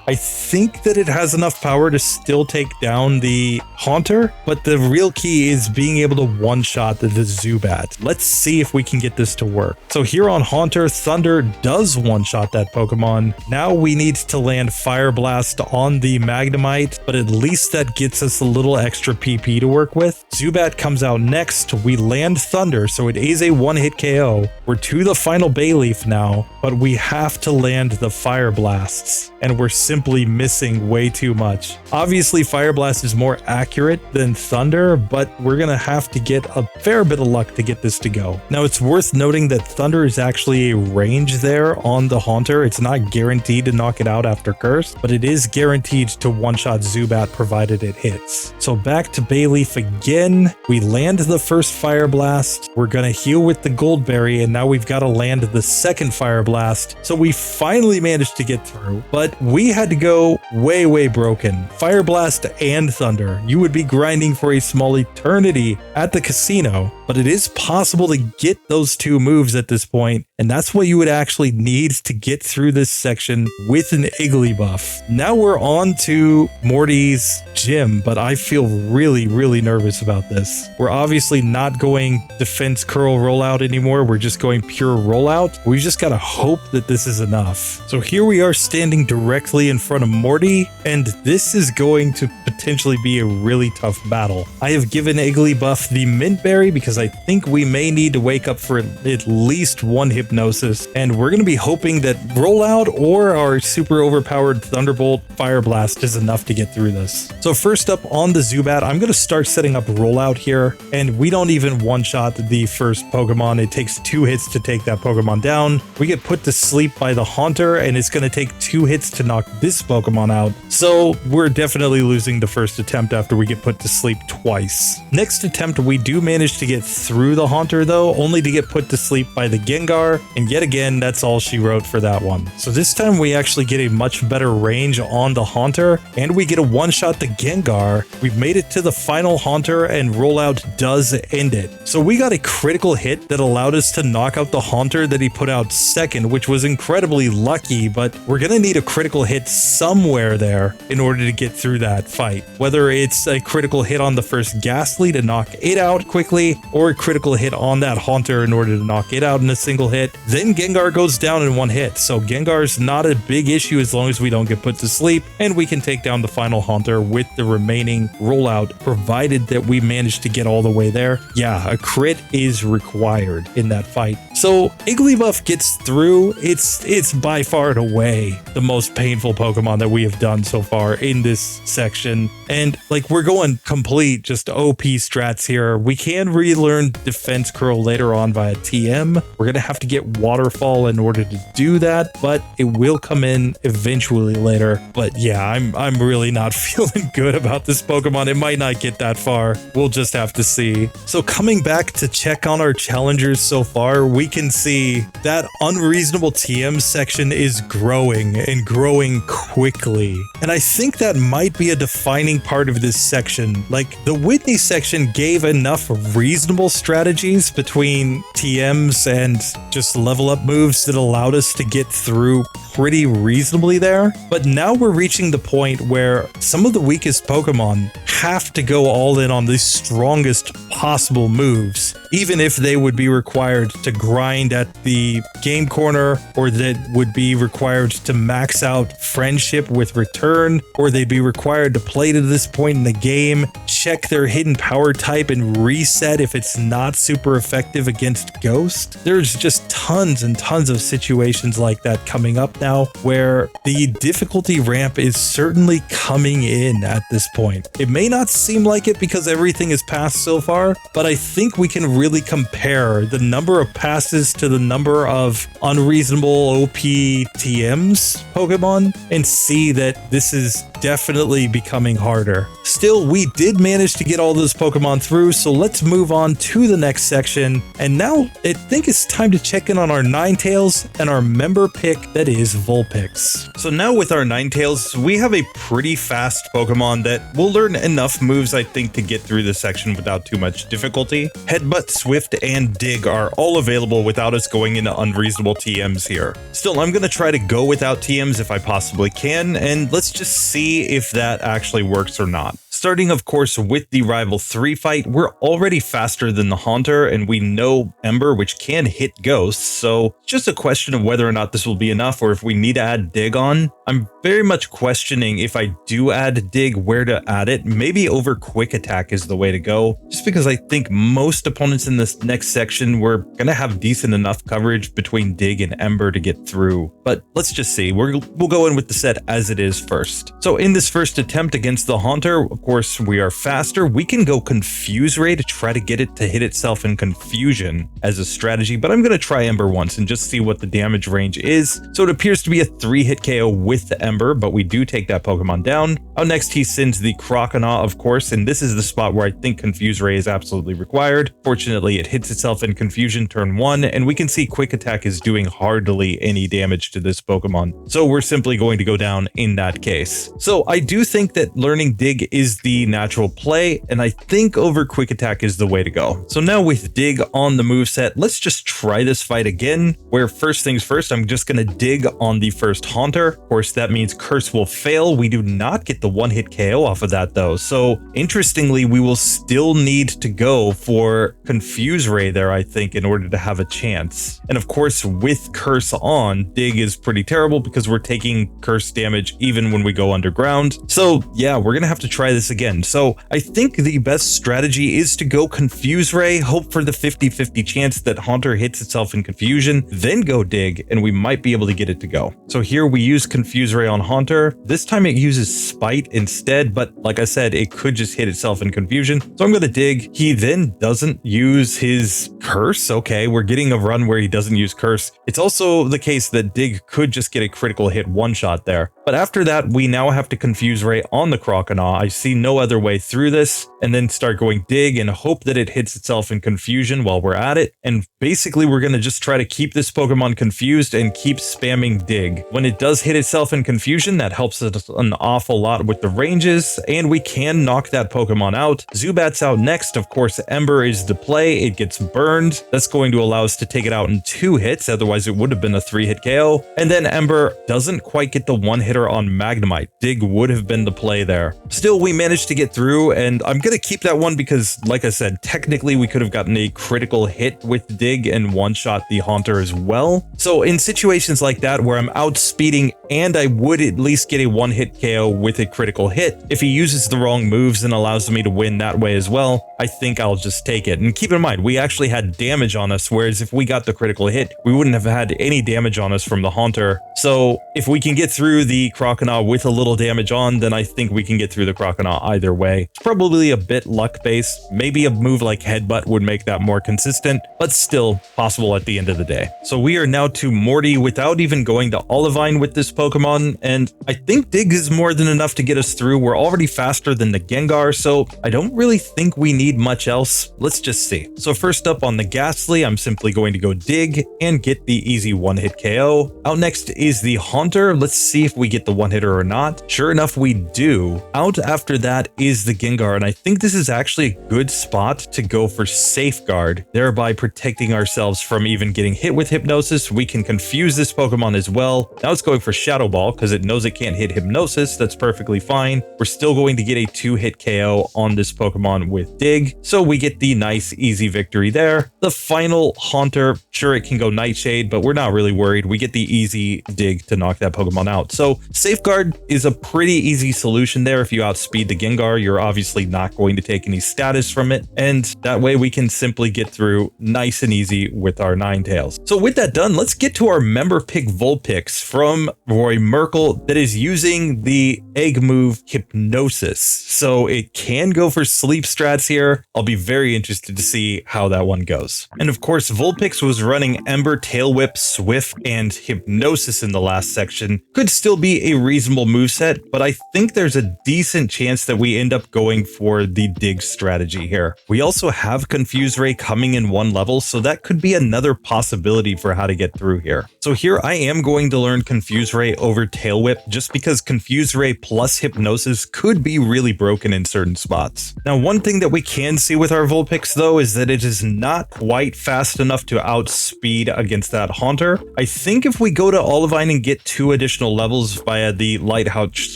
I think that it has enough power to still take down the Haunter, but the real key is being able to one-shot the Zubat. Let's see if we can get this to work. So here on Haunter, Thunder does one-shot that Pokemon. Now we need to land Fire Blast on the Magnemite, but at least that gets us a little extra PP to work with. Zubat comes out next. We land Thunder, so it is a 1-hit KO. We're to the final Bayleaf now, but we have to land the Fire Blasts, and we're simply missing way too much. Obviously, Fire Blast is more accurate than Thunder, but we're gonna have to get a fair bit of luck to get this to go. Now, it's worth noting that Thunder is actually a range there on the Haunter. It's not guaranteed to knock it out after Curse, but it is guaranteed to one-shot Zubat provided it hits. So back to Bayleaf again. We land the first Fire Blast. We're gonna heal with the Gold Berry, and now we've got to land the second Fire Blast. So we finally managed to get through, but we had to go way broken. Fire Blast and Thunder. You would be grinding for a small eternity at the casino, but it is possible to get those two moves at this point, and that's what you would actually need to get through this section with an Igglybuff. Now we're on to Morty's gym, but I feel really nervous about this. We're obviously not going Defense Curl Rollout anymore. We're just going pure Rollout. We've just got to hope that this is enough. So here we are standing directly in front of Morty, and this is going to potentially be a really tough battle. I have given Igglybuff the Mint Berry because I think we may need to wake up for at least one Hypnosis, and we're going to be hoping that Rollout or our super overpowered Thunderbolt Fire Blast is enough to get through this. So first up on the Zubat, I'm going to start setting up Rollout here, and we don't even one-shot the first Pokemon. It takes 2 hits to take that Pokemon down. We get put to sleep by the Haunter, and it's going to take 2 hits to knock this Pokemon out. So we're definitely losing the first attempt after we get put to sleep twice. Next attempt, we do manage to get through the Haunter though, only to get put to sleep by the Gengar, and yet again, that's all she wrote for that one. So this time we actually get a much better range on the Haunter, and we get a one-shot the Gengar. We've made it to the final Haunter, and Rollout does end it. So we got a critical hit that allowed us to knock out the Haunter that he put out second, which was incredibly lucky, but we're gonna need a critical hit somewhere there in order to get through that fight. Whether it's a critical hit on the first Ghastly to knock it out quickly, or a critical hit on that Haunter in order to knock it out in a single hit, then Gengar goes down in 1 hit. So Gengar's not a big issue as long as we don't get put to sleep, and we can take down the final Haunter with the remaining Rollout, provided that we manage to get all the way there. Yeah, a crit is required in that fight. So Igglybuff gets through. It's by far and away the most painful Pokemon that we have done so far in this section. And like, we're going complete just OP strats here. We can relearn Defense Curl later on via TM. We're gonna have to get Waterfall in order to do that, but it will come in eventually later. But yeah, I'm really not feeling good about this Pokemon. It might not get that far. We'll just have to see. So coming back to check on our challengers so far, we can see that unreasonable TM section is growing and growing quickly. And I think that might be a defining part of this section. Like, the Whitney section gave enough reasonable strategies between TMs and just level up moves that allowed us to get through pretty reasonably there. But now we're reaching the point where some of the weakest Pokemon have to go all in on the strongest possible moves, even if they would be required to grind at the game corner, or that would be required to max out Friendship with Return, or they'd be required to play to this point in the game, check their hidden power type and reset if it's not super effective against Ghost. There's just tons and tons of situations like that coming up now, where the difficulty ramp is certainly coming in at this point. It may not seem like it because everything is passed so far, but I think we can really compare the number of passes to the number of unreasonable OP TMs Pokemon and see that this is definitely becoming harder. Still, we did manage to get all those Pokemon through, so let's move on to the next section. And now I think it's time to check in on our Ninetales and our member pick, that is Vulpix. So now with our Ninetales, we have a pretty fast Pokemon that will learn enough moves, I think, to get through the section without too much difficulty. Headbutt, Swift, and Dig are all available without us going into unreasonable TMs here. Still, I'm going to try to go without TMs if I possibly can, and let's just see if that actually works or not. Starting, of course, with the Rival 3 fight, we're already faster than the Haunter, and we know Ember, which can hit Ghosts, so just a question of whether or not this will be enough, or if we need to add Dig on. I'm very much questioning if I do add Dig, where to add it. Maybe over Quick Attack is the way to go, just because I think most opponents in this next section were going to have decent enough coverage between Dig and Ember to get through. But let's just see. We'll go in with the set as it is first. So in this first attempt against the Haunter, of course, we are faster. We can go Confuse Ray to try to get it to hit itself in Confusion as a strategy, but I'm going to try Ember once and just see what the damage range is. So it appears to be a 3-hit KO with the Ember, but we do take that Pokemon down. Up next, he sends the Croconaw, of course, and this is the spot where I think Confuse Ray is absolutely required. Fortunately, it hits itself in Confusion turn 1, and we can see Quick Attack is doing hardly any damage to this Pokemon. So we're simply going to go down in that case. So I do think that learning Dig is the natural play, and I think over quick attack is the way to go. So now with Dig on the moveset, let's just try this fight again, where first things first, I'm just going to Dig on the first Haunter. Of course, that means Curse will fail. We do not get the one-hit KO off of that though. So interestingly, we will still need to go for Confuse Ray there, I think, in order to have a chance. And of course, with Curse on, Dig is pretty terrible because we're taking Curse damage even when we go underground. So yeah, we're going to have to try this again. So I think the best strategy is to go Confuse Ray, hope for the 50-50 chance that Haunter hits itself in confusion, then go Dig, and we might be able to get it to go. So here we use Confuse Ray on Haunter. This time it uses Spite instead, but like I said, it could just hit itself in confusion. So I'm going to Dig. He then doesn't use his Curse. Okay, we're getting a run where he doesn't use Curse. It's also the case that Dig could just get a critical hit one-shot there. But after that, we now have to Confuse Ray on the Croconaw. I see no other way through this, and then start going Dig and hope that it hits itself in confusion while we're at it. And basically, we're going to just try to keep this Pokemon confused and keep spamming Dig. When it does hit itself in confusion, that helps us an awful lot with the ranges, and we can knock that Pokemon out. Zubat's out next. Of course, Ember is the play. It gets burned. That's going to allow us to take it out in 2 hits. Otherwise, it would have been a 3-hit KO. And then Ember doesn't quite get the one-hitter on Magnemite. Dig would have been the play there. Still, we managed to get through, and I'm going to keep that one because, like I said, technically we could have gotten a critical hit with Dig and one-shot the Haunter as well. So in situations like that where I'm outspeeding and I would at least get a one-hit KO with a critical hit, if he uses the wrong moves and allows me to win that way as well, I think I'll just take it. And keep in mind, we actually had damage on us, whereas if we got the critical hit, we wouldn't have had any damage on us from the Haunter. So if we can get through the Croconaw with a little damage on, then I think we can get through the Croconaw either way. It's probably a bit luck-based. Maybe a move like Headbutt would make that more consistent, but still possible at the end of the day. So we are now to Morty without even going to Olivine with this Pokemon, and I think Dig is more than enough to get us through. We're already faster than the Gengar, so I don't really think we need much else. Let's just see. So first up on the Ghastly, I'm simply going to go Dig and get the easy one-hit KO. Out next is the Haunter. Let's see if we get the one-hitter or not. Sure enough, we do. Out after that is the Gengar, and I think this is actually a good spot to go for Safeguard, thereby protecting ourselves from even getting hit with Hypnosis. We can confuse this Pokemon as well. Now it's going for Shadow Ball because it knows it can't hit Hypnosis. That's perfectly fine. We're still going to get a 2-hit KO on this Pokemon with Dig, so we get the nice easy victory there. The final Haunter, sure, it can go Nightshade, but we're not really worried. We get the easy Dig to knock that Pokemon out. So Safeguard is a pretty easy solution there. If you outspeed the Gengar, you're obviously not going to take any status from it, and that way we can simply get through nice and easy with our Ninetales. So with that done, let's get to our member pick Vulpix from Roy Merkel that is using the egg move Hypnosis. So it can go for sleep strats here. I'll be very interested to see how that one goes. And of course, Vulpix was running Ember, Tail Whip, Swift, and Hypnosis in the last section. Could still be a reasonable moveset, but I think there's a decent chance that we end up going for the Dig strategy here. We also have Confuse Ray coming in 1 level, so that could be another possibility for how to get through here. So here I am going to learn Confuse Ray over Tail Whip just because Confuse Ray plus Hypnosis could be really broken in certain spots. Now, one thing that we can see with our Vulpix though is that it is not quite fast enough to outspeed against that Haunter. I think if we go to Olivine and get 2 additional levels via the Lighthouse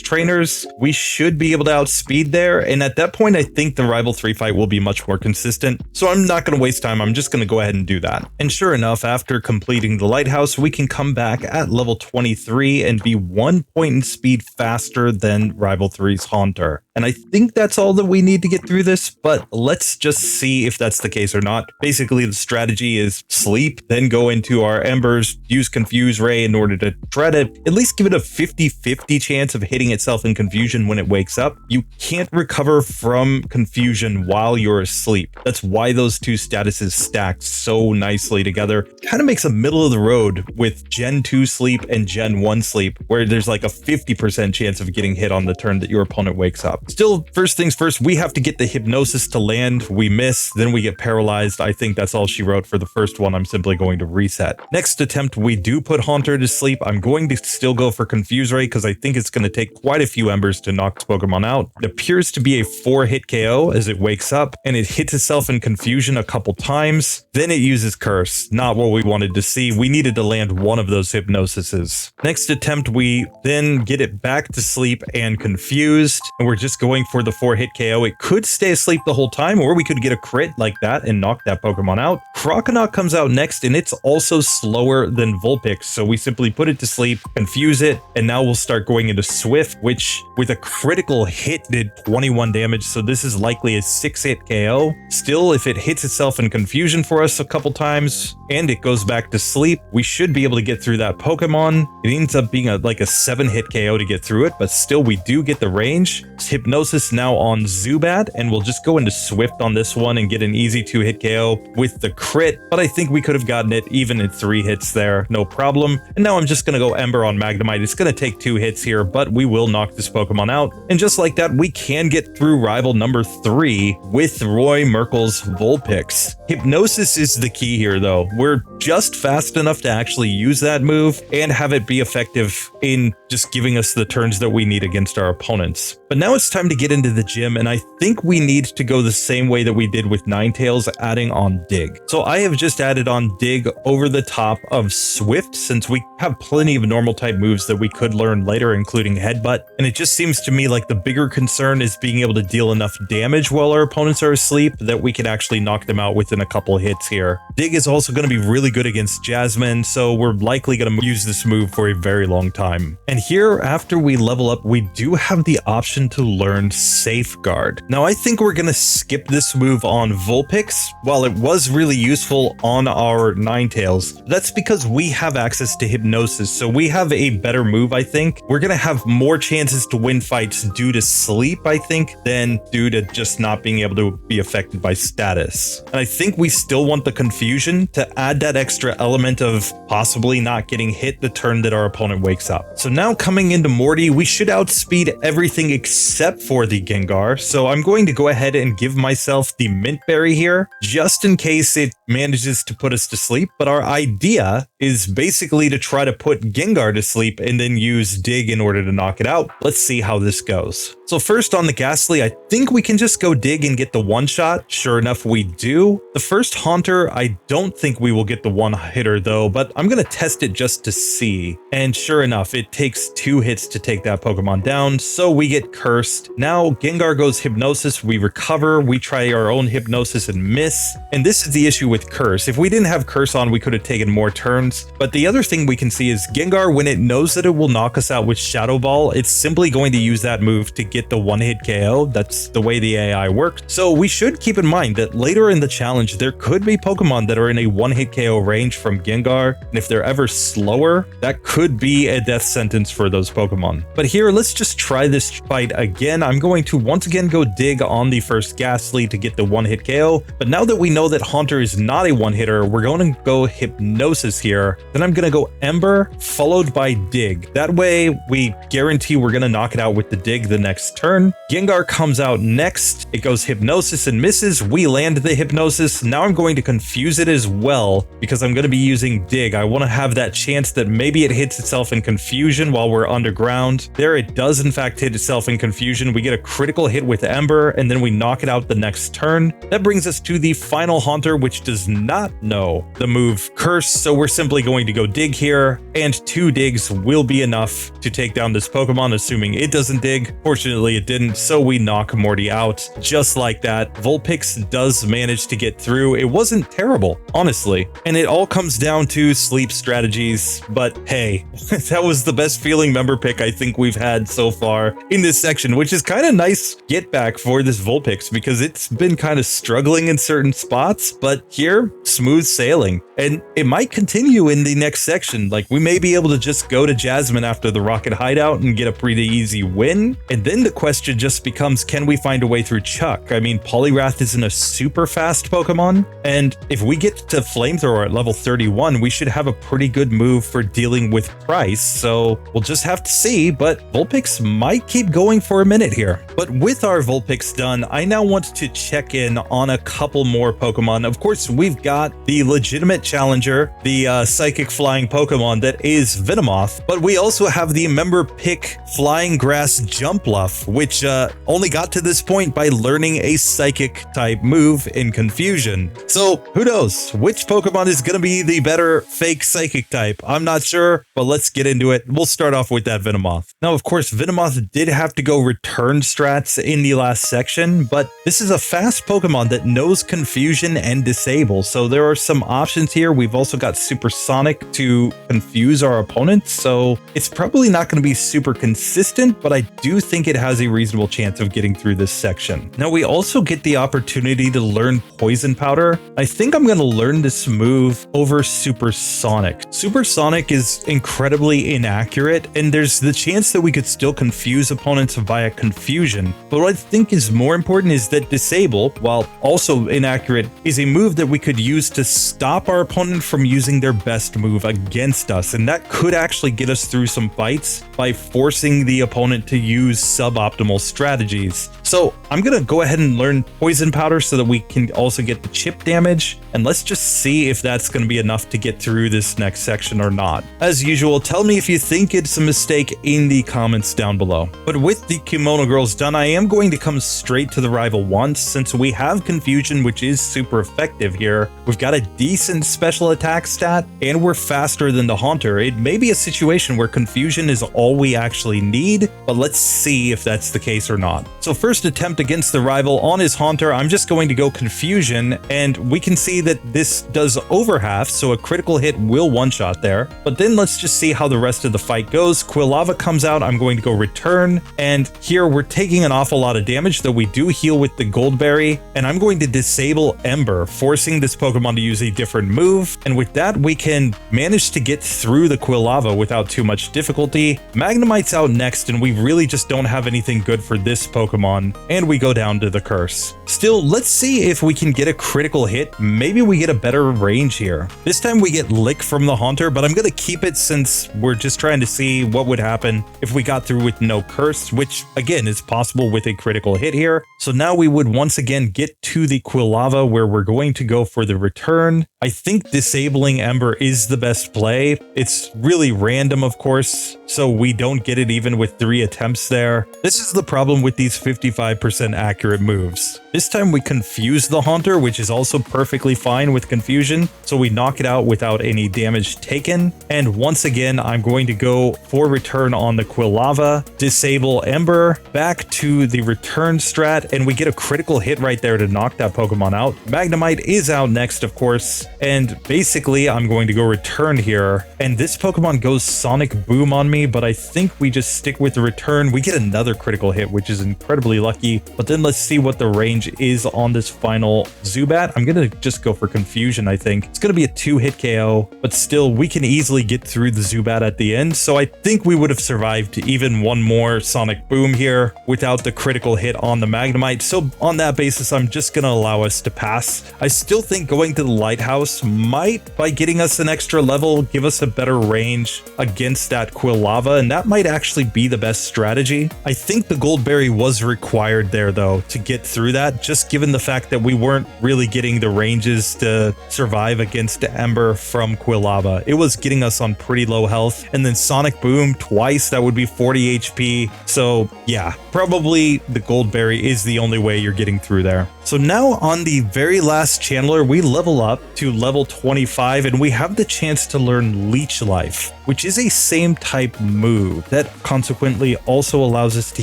trainers, we should be able to outspeed there, and at that point I think the Rival 3 fight will be much more consistent. So I'm not going to waste time, I'm just going to go ahead and do that. And sure enough, after completing the Lighthouse, we can come back at level 23 and be 1 point in speed faster than Rival 3's Haunter. And I think that's all that we need to get through this, but let's just see if that's the case or not. Basically, the strategy is sleep, then go into our Embers, use Confuse Ray in order to try to at least give it a 50-50 chance of hitting itself in confusion when it wakes up. You can't recover from confusion while you're asleep. That's why those 2 statuses stack so nicely together. Kind of makes a middle of the road with Gen 2 sleep and Gen 1 sleep, where there's like a 50% chance of getting getting hit on the turn that your opponent wakes up. Still, first things first, we have to get the Hypnosis to land. We miss, then we get paralyzed. I think that's all she wrote for the first one. I'm simply going to reset. Next attempt, we do put Haunter to sleep. I'm going to still go for Confuse Ray because I think it's going to take quite a few embers to knock this Pokemon out. It appears to be a 4-hit KO as it wakes up, and it hits itself in confusion a couple times. Then it uses Curse. Not what we wanted to see. We needed to land one of those Hypnosises. Next attempt, we then get it back to sleep and confused, and we're just going for the 4-hit KO. It could stay asleep the whole time, or we could get a crit like that and knock that Pokemon out. Croconaw comes out next, and it's also slower than Vulpix, so we simply put it to sleep, confuse it, and now we'll start going into Swift, which with a critical hit did 21 damage, so this is likely a 6-hit KO. Still, if it hits itself in confusion for us a couple times and it goes back to sleep, we should be able to get through that Pokemon. It ends up being like a 7-hit KO to get through it, but still we do get the range. It's Hypnosis now on Zubat, and we'll just go into Swift on this one and get an easy 2-hit KO with the crit, but I think we could have gotten it even in 3 hits there, no problem. And now I'm just going to go Ember on Magnemite. It's going to take 2 hits here, but we will knock this Pokemon out. And just like that, we can get through rival number 3 with Roy Merkel's Vulpix. Hypnosis is the key here though. We're just fast enough to actually use that move and have it be effective in just giving us the turns that we need against our opponents. But now it's time to get into the gym, and I think we need to go the same way that we did with Ninetales, adding on Dig. So I have just added on Dig over the top of Swift, since we have plenty of normal type moves that we could learn later, including Headbutt. And it just seems to me like the bigger concern is being able to deal enough damage while our opponents are asleep that we can actually knock them out within a couple hits here. Dig is also going to be really good against Jasmine, so we're likely going to use this move for a very long time. And here, after we level up, we do have the option to learn Safeguard. Now, I think we're going to skip this move on Vulpix. While it was really useful on our Ninetales, that's because we have access to Hypnosis, so we have a better move, I think. We're going to have more chances to win fights due to sleep, I think, than due to just not being able to be affected by status. And I think we still want the confusion to add that extra element of possibly not getting hit the turn that our opponent wakes up. So now coming into Morty, we should outspeed everything except for the Gengar. So I'm going to go ahead and give myself the Mint Berry here, just in case it manages to put us to sleep. But our idea is basically to try to put Gengar to sleep and then use Dig in order to knock it out. Let's see how this goes. So first on the Ghastly, I think we can just go Dig and get the one-shot. Sure enough, we do. The first Haunter, I don't think we will get the one-hitter though, but I'm going to test it just to see. And sure enough, it takes 2 hits to take that Pokemon down, so we get Cursed. Now Gengar goes Hypnosis, we recover, we try our own Hypnosis and miss. And this is the issue with Curse. If we didn't have Curse on, we could have taken more turns. But the other thing we can see is Gengar, when it knows that it will knock us out with Shadow Ball, it's simply going to use that move to get the one-hit KO. That's the way the AI works. So we should keep in mind that later in the challenge, there could be Pokemon that are in a one-hit KO range from Gengar, and if they're ever slower, that could be a death sentence for those Pokemon. But here, let's just try this fight again. I'm going to once again go Dig on the first Ghastly to get the one-hit KO, but now that we know that Haunter is not a one-hitter, we're going to go Hypnosis here. Then I'm going to go Ember, followed by Dig. That way, we guarantee we're going to knock it out with the Dig the next turn. Gengar comes out next. It goes Hypnosis and misses. We land the Hypnosis. Now I'm going to confuse it as well because I'm going to be using Dig. I want to have that chance that maybe it hits itself in confusion while we're underground. There it does in fact hit itself in confusion. We get a critical hit with Ember and then we knock it out the next turn. That brings us to the final Haunter, which does not know the move Curse, so we're simply going to go Dig here, and 2 digs will be enough to take down this Pokemon, assuming it doesn't dig. Fortunately, it didn't, so we knock Morty out just like that. Vulpix does manage to get through. It wasn't terrible, honestly, and it all comes down to sleep strategies, but hey, that was the best feeling member pick I think we've had so far in this section, which is kind of nice get back for this Vulpix because it's been kind of struggling in certain spots, but here, smooth sailing, and it might continue value in the next section. Like, we may be able to just go to Jasmine after the Rocket Hideout and get a pretty easy win. And then the question just becomes, can we find a way through Chuck? I mean, Poliwrath isn't a super fast Pokemon, and if we get to Flamethrower at level 31, we should have a pretty good move for dealing with Price, so we'll just have to see, but Vulpix might keep going for a minute here. But with our Vulpix done, I now want to check in on a couple more Pokemon. Of course, we've got the legitimate challenger, the Psychic Flying Pokemon that is Venomoth, but we also have the member pick Flying Grass Jumpluff, which only got to this point by learning a Psychic type move in Confusion. So who knows which Pokemon is going to be the better fake Psychic type? I'm not sure, but let's get into it. We'll start off with that Venomoth. Now, of course, Venomoth did have to go return strats in the last section, but this is a fast Pokemon that knows Confusion and Disable, so there are some options here. We've also got Supersonic to confuse our opponents, so it's probably not going to be super consistent, but I do think it has a reasonable chance of getting through this section. Now, we also get the opportunity to learn Poison Powder. I think I'm going to learn this move over Supersonic. Supersonic is incredibly inaccurate, and there's the chance that we could still confuse opponents via Confusion. But what I think is more important is that Disable, while also inaccurate, is a move that we could use to stop our opponent from using their best move against us, and that could actually get us through some fights by forcing the opponent to use suboptimal strategies. So I'm going to go ahead and learn Poison Powder so that we can also get the chip damage, and let's just see if that's going to be enough to get through this next section or not. As usual, tell me if you think it's a mistake in the comments down below. But with the Kimono Girls done, I am going to come straight to the rival once, since we have Confusion, which is super effective here. We've got a decent special attack stat, and we're faster than the Haunter. It may be a situation where Confusion is all we actually need, but let's see if that's the case or not. So first attempt against the rival on his Haunter, I'm just going to go Confusion, and we can see that this does over half, so a critical hit will one-shot there. But then let's just see how the rest of the fight goes. Quilava comes out, I'm going to go Return, and here we're taking an awful lot of damage, though we do heal with the Goldberry, and I'm going to disable Ember, forcing this Pokemon to use a different move, and with that we can manage to get through the Quilava without too much difficulty. Magnemite's out next, and we really just don't have anything good for this Pokemon, and we go down to the Curse. Still, let's see if we can get a critical hit. Maybe we get a better range here. This time we get Lick from the Haunter, but I'm going to keep it since we're just trying to see what would happen if we got through with no Curse, which again is possible with a critical hit here. So now we would once again get to the Quilava where we're going to go for the Return. I think disabling Ember is the best play. It's really random, of course, so we don't get it even with 3 attempts there. This is the problem with these 55% accurate moves. This time we confuse the Haunter, which is also perfectly fine with Confusion, so we knock it out without any damage taken. And once again, I'm going to go for Return on the Quilava, disable Ember, back to the Return strat, and we get a critical hit right there to knock that Pokemon out. Magnemite is out next, of course, and basically I'm going to go Return here, and this Pokemon goes Sonic Boom on me, but I think we just stick with the Return. We get another critical hit, which is incredibly lucky, but then let's see what the range is on this final Zubat. I'm gonna just go for Confusion. I think it's gonna be a 2-hit KO, but still we can easily get through the Zubat at the end, so I think we would have survived even one more Sonic Boom here without the critical hit on the Magnemite. So on that basis, I'm just gonna allow us to pass. I still think going to the Lighthouse might, by getting us an extra level, give us a better range against that Quilava, and that might actually be the best strategy. I think the Goldberry was required there though to get through that, just given the fact that we weren't really getting the ranges to survive against Ember from Quilava. It was getting us on pretty low health, and then Sonic Boom twice, that would be 40 HP. So yeah, probably the Goldberry is the only way you're getting through there. So now on the very last Chandler, we level up to level 25, and we have the chance to learn Leech Life, which is a same type move that consequently also allows us to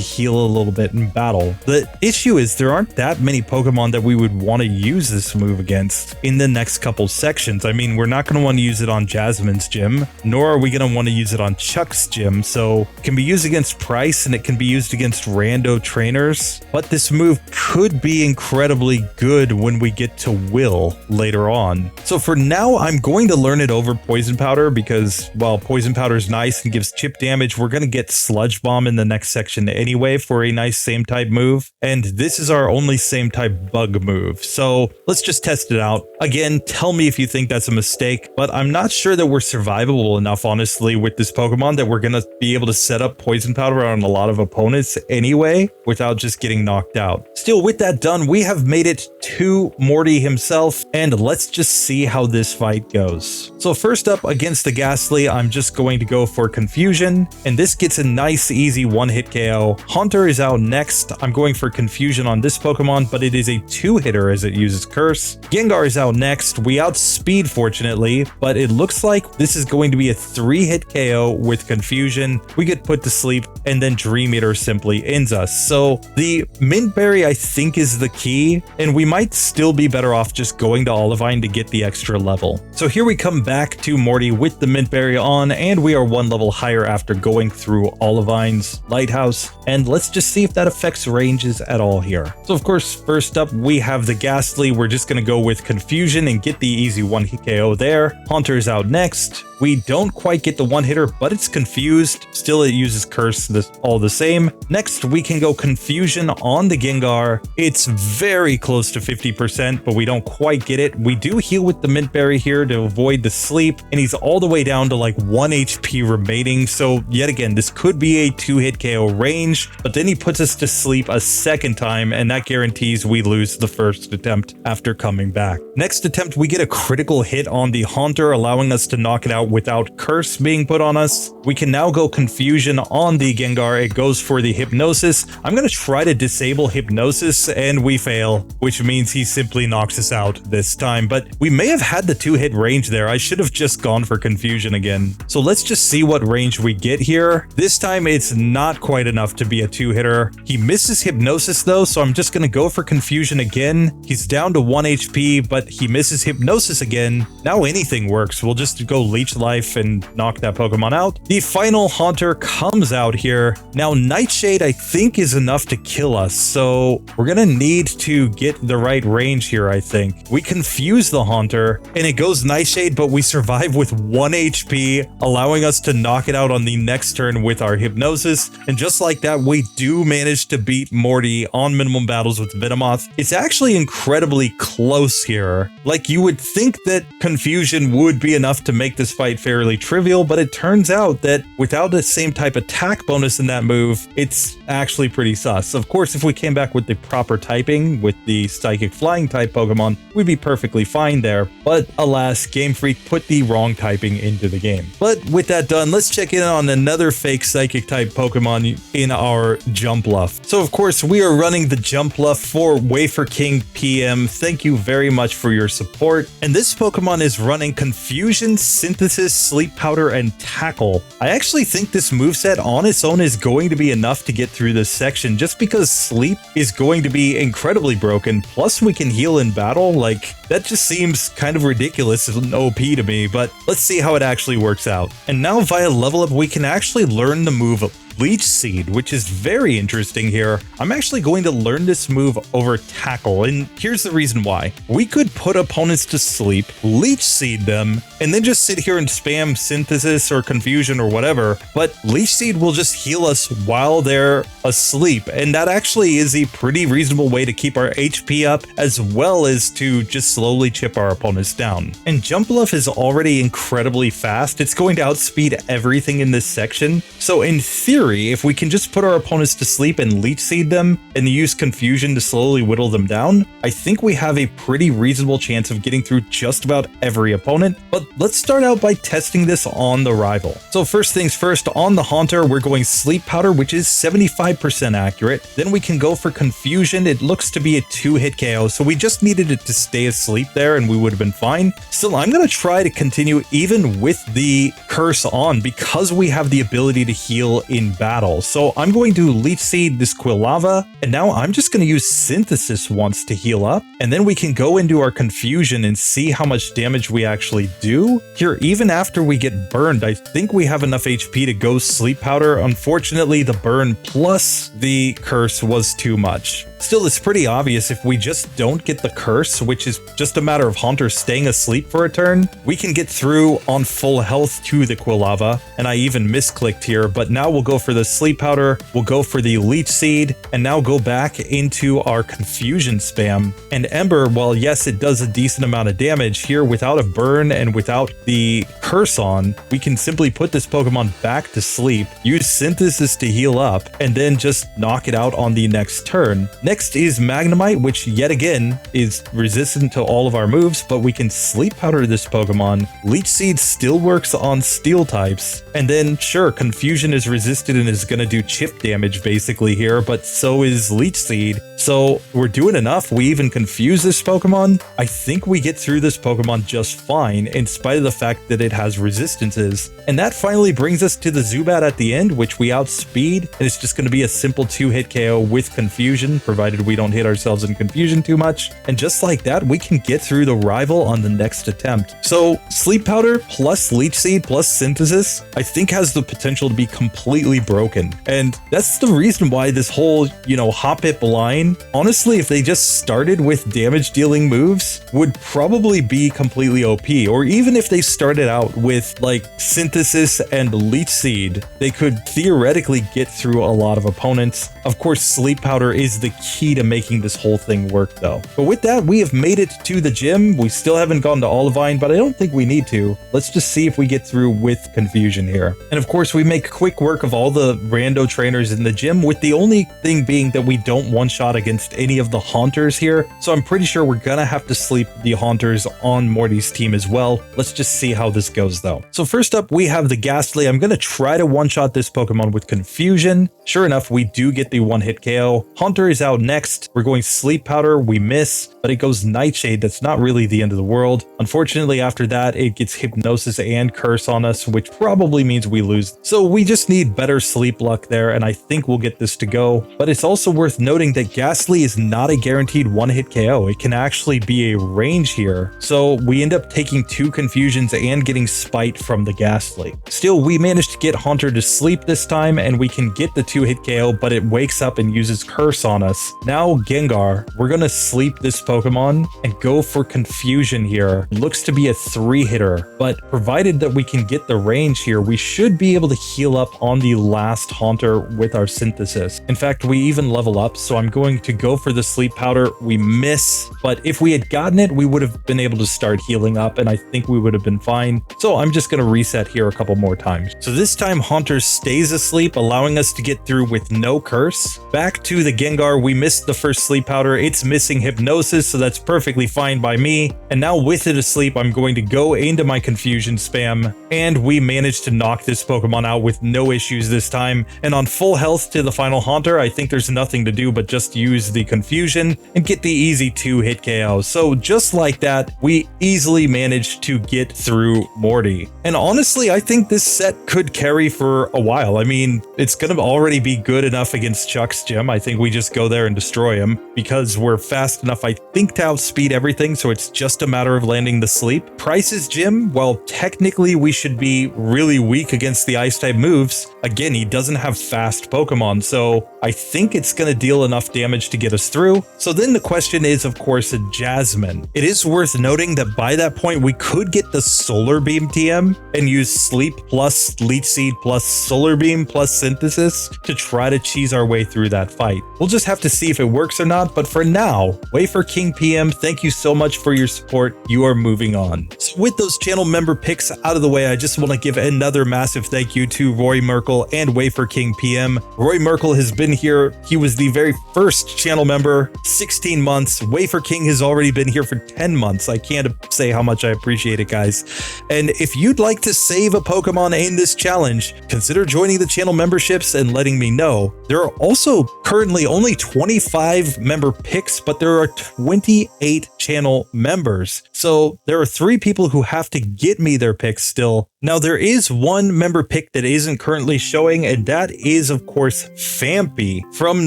heal a little bit in battle. The issue is there aren't that many Pokemon that we would want to use this move against in the next couple sections. I mean, we're not going to want to use it on Jasmine's gym, nor are we going to want to use it on Chuck's gym, so it can be used against Price and it can be used against rando trainers, but this move could be incredible incredibly good when we get to Will later on. So for now, I'm going to learn it over Poison Powder because while Poison Powder is nice and gives chip damage, we're going to get Sludge Bomb in the next section anyway for a nice same type move. And this is our only same type bug move. So let's just test it out. Again, tell me if you think that's a mistake, but I'm not sure that we're survivable enough, honestly, with this Pokemon that we're going to be able to set up Poison Powder on a lot of opponents anyway without just getting knocked out. Still, with that done, we have made it to Morty himself, and let's just see how this fight goes. So first up against the Ghastly, I'm just going to go for Confusion, and this gets a nice easy one-hit KO. Haunter is out next. I'm going for Confusion on this Pokemon, but it is a two-hitter as it uses Curse. Gengar is out next. We outspeed, fortunately, but it looks like this is going to be a three-hit KO with Confusion. We get put to sleep, and then Dream Eater simply ends us. So the Mint Berry, I think, is the key, and we might still be better off just going to Olivine to get the extra level. So here we come back to Morty with the Mint Berry on, and we are one level higher after going through Olivine's Lighthouse, and let's just see if that affects ranges at all here. So of course, first up, we have the Ghastly. We're just going to go with Confusion and get the easy one-hit KO there. Haunter is out next. We don't quite get the one-hitter, but it's confused. Still, it uses Curse all the same. Next, we can go Confusion on the Gengar. It's very close to 50%, but we don't quite get it. We do heal with the Mint Berry here to avoid the sleep, and he's all the way down to like 1 HP remaining. So yet again, this could be a two-hit KO range, but then he puts us to sleep a second time, and that guarantees we lose the first attempt after coming back. Next attempt, we get a critical hit on the Haunter, allowing us to knock it out without Curse being put on us. We can now go Confusion on the Gengar. It goes for the Hypnosis. I'm going to try to disable Hypnosis, and we fail, which means he simply knocks us out this time. But we may have had the two-hit range there. I should have just gone for Confusion again. So let's just see what range we get here. This time, it's not quite enough to be a two-hitter. He misses Hypnosis, though, so I'm just going to go for Confusion again. He's down to 1 HP, but he misses Hypnosis again. Now anything works. We'll just go Leech Life and knock that Pokemon out. The final Haunter comes out here. Now Nightshade, I think, is enough to kill us, so we're gonna need to get the right range here, I think. We confuse the Haunter, and it goes Nightshade, but we survive with 1 HP, allowing us to knock it out on the next turn with our Hypnosis, and just like that, we do manage to beat Morty on minimum battles with Venomoth. It's actually incredibly close here. Like, you would think that Confusion would be enough to make this fight fairly trivial, but it turns out that without the same type attack bonus in that move, it's actually pretty sus. Of course, if we came back with the proper typing, with the Psychic Flying type Pokemon, we'd be perfectly fine there. But alas, Game Freak put the wrong typing into the game. But with that done, let's check in on another fake Psychic type Pokemon in our Jumpluff. So of course, we are running the Jumpluff for Waferking PM. Thank you very much for your support. And this Pokemon is running Confusion, Synthesis, Sleep Powder, and Tackle. I actually think this moveset on its own is going to be enough to get through this section, just because Sleep is going to be incredibly broken, plus we can heal in battle. Like, that just seems kind of ridiculous and OP to me, but let's see how it actually works out. And now via level up, we can actually learn the move Leech Seed, which is very interesting here. I'm actually going to learn this move over Tackle, and here's the reason why. We could put opponents to sleep, Leech Seed them, and then just sit here and spam Synthesis or Confusion or whatever, but Leech Seed will just heal us while they're asleep, and that actually is a pretty reasonable way to keep our HP up, as well as to just slowly chip our opponents down. And Jumpluff is already incredibly fast. It's going to outspeed everything in this section, so in theory, if we can just put our opponents to sleep and Leech Seed them and use Confusion to slowly whittle them down, I think we have a pretty reasonable chance of getting through just about every opponent. But let's start out by testing this on the Rival. So first things first, on the Haunter, we're going Sleep Powder, which is 75% accurate. Then we can go for Confusion. It looks to be a two-hit KO, so we just needed it to stay asleep there and we would have been fine. Still, I'm going to try to continue even with the Curse on, because we have the ability to heal in battle. So I'm going to Leech Seed this Quilava, and now I'm just going to use Synthesis once to heal up, and then we can go into our Confusion and see how much damage we actually do. Here, even after we get burned, I think we have enough HP to go Sleep Powder. Unfortunately, the burn plus the Curse was too much. Still, it's pretty obvious if we just don't get the curse, which is just a matter of Haunter staying asleep for a turn, we can get through on full health to the Quilava, and I even misclicked here, but now we'll go for the Sleep Powder, we'll go for the Leech Seed, and now go back into our Confusion spam. And Ember, while yes, it does a decent amount of damage here without a burn and without the curse on, we can simply put this Pokemon back to sleep, use Synthesis to heal up, and then just knock it out on the next turn. Next is Magnemite, which yet again is resistant to all of our moves, but we can Sleep Powder this Pokemon. Leech Seed still works on Steel types, and then sure, Confusion is resisted and is going to do chip damage basically here, but so is Leech Seed. So we're doing enough. We even confuse this Pokemon. I think we get through this Pokemon just fine, in spite of the fact that it has resistances. And that finally brings us to the Zubat at the end, which we outspeed, and it's just going to be a simple 2-hit KO with Confusion, provided we don't hit ourselves in Confusion too much. And just like that, we can get through the rival on the next attempt. So Sleep Powder plus Leech Seed plus Synthesis, I think has the potential to be completely broken. And that's the reason why this whole, Hoppip line, honestly, if they just started with damage dealing moves, would probably be completely OP. Or even if they started out with like Synthesis and Leech Seed, they could theoretically get through a lot of opponents. Of course, Sleep Powder is the key to making this whole thing work though. But with that, we have made it to the gym. We still haven't gone to Olivine, but I don't think we need to. Let's just see if we get through with Confusion here. And of course, we make quick work of all the rando trainers in the gym, with the only thing being that we don't one-shot against any of the Haunters here. So I'm pretty sure we're gonna have to sleep the Haunters on Morty's team as well. Let's just see how this goes though. So first up, we have the Ghastly. I'm gonna try to one-shot this Pokemon with Confusion. Sure enough, we do get the 1-hit KO. Haunter is out next. We're going Sleep Powder, we miss, but it goes Nightshade. That's not really the end of the world. Unfortunately, after that, it gets Hypnosis and Curse on us, which probably means we lose. So we just need better sleep luck there, and I think we'll get this to go. But it's also worth noting that Ghastly is not a guaranteed 1-hit KO. It can actually be a range here. So we end up taking 2 Confusions and getting Spite from the Ghastly. Still, we managed to get Haunter to sleep this time, and we can get the 2-hit KO, but it wakes up and uses Curse on us. Now Gengar, we're gonna sleep this Pokemon and go for Confusion here. Looks to be a 3-hitter, but provided that we can get the range here, we should be able to heal up on the last Haunter with our Synthesis. In fact, we even level up, so I'm going to go for the Sleep Powder. We miss, but if we had gotten it, we would have been able to start healing up, and I think we would have been fine. So I'm just gonna reset here a couple more times. So this time Haunter stays asleep, allowing us to get through with no curse. Back to the Gengar, we missed the first Sleep Powder. It's missing Hypnosis, so that's perfectly fine by me. And now with it asleep, I'm going to go into my Confusion spam, and we managed to knock this Pokemon out with no issues this time. And on full health to the final Haunter, I think there's nothing to do but just use the Confusion and get the easy 2-hit KO. So just like that, we easily managed to get through Morty. And honestly, I think this set could carry for a while. I mean, it's gonna already be good enough against Chuck's gym. I think we just go there and destroy him because we're fast enough, I think, to outspeed everything, so it's just a matter of landing the sleep. Price's gym, well, technically we should be really weak against the Ice-type moves. Again, he doesn't have fast Pokemon, so I think it's gonna deal enough damage to get us through. So then the question is, of course, a Jasmine. It is worth noting that by that point, we could get the Solar Beam TM and use Sleep plus Leech Seed plus Solar Beam plus Synthesis to try to cheese our way through that fight. We'll just have to see if it works or not, but for now, Waferking PM, thank you so much for your support. You are moving on. So with those channel member picks out of the way, I just want to give another massive thank you to Roy Merkel and Waferking PM. Roy Merkel has been here. He was the very first channel member, 16 months. Waferking has already been here for 10 months. I can't say how much I appreciate it, guys. And if you'd like to save a Pokemon in this challenge, consider joining the channel memberships and letting me know. There are also currently only 25 member picks, but there are 28 channel members. So there are 3 people who have to get me their picks still, Now there is one member pick that isn't currently showing, and that is of course Flaafy from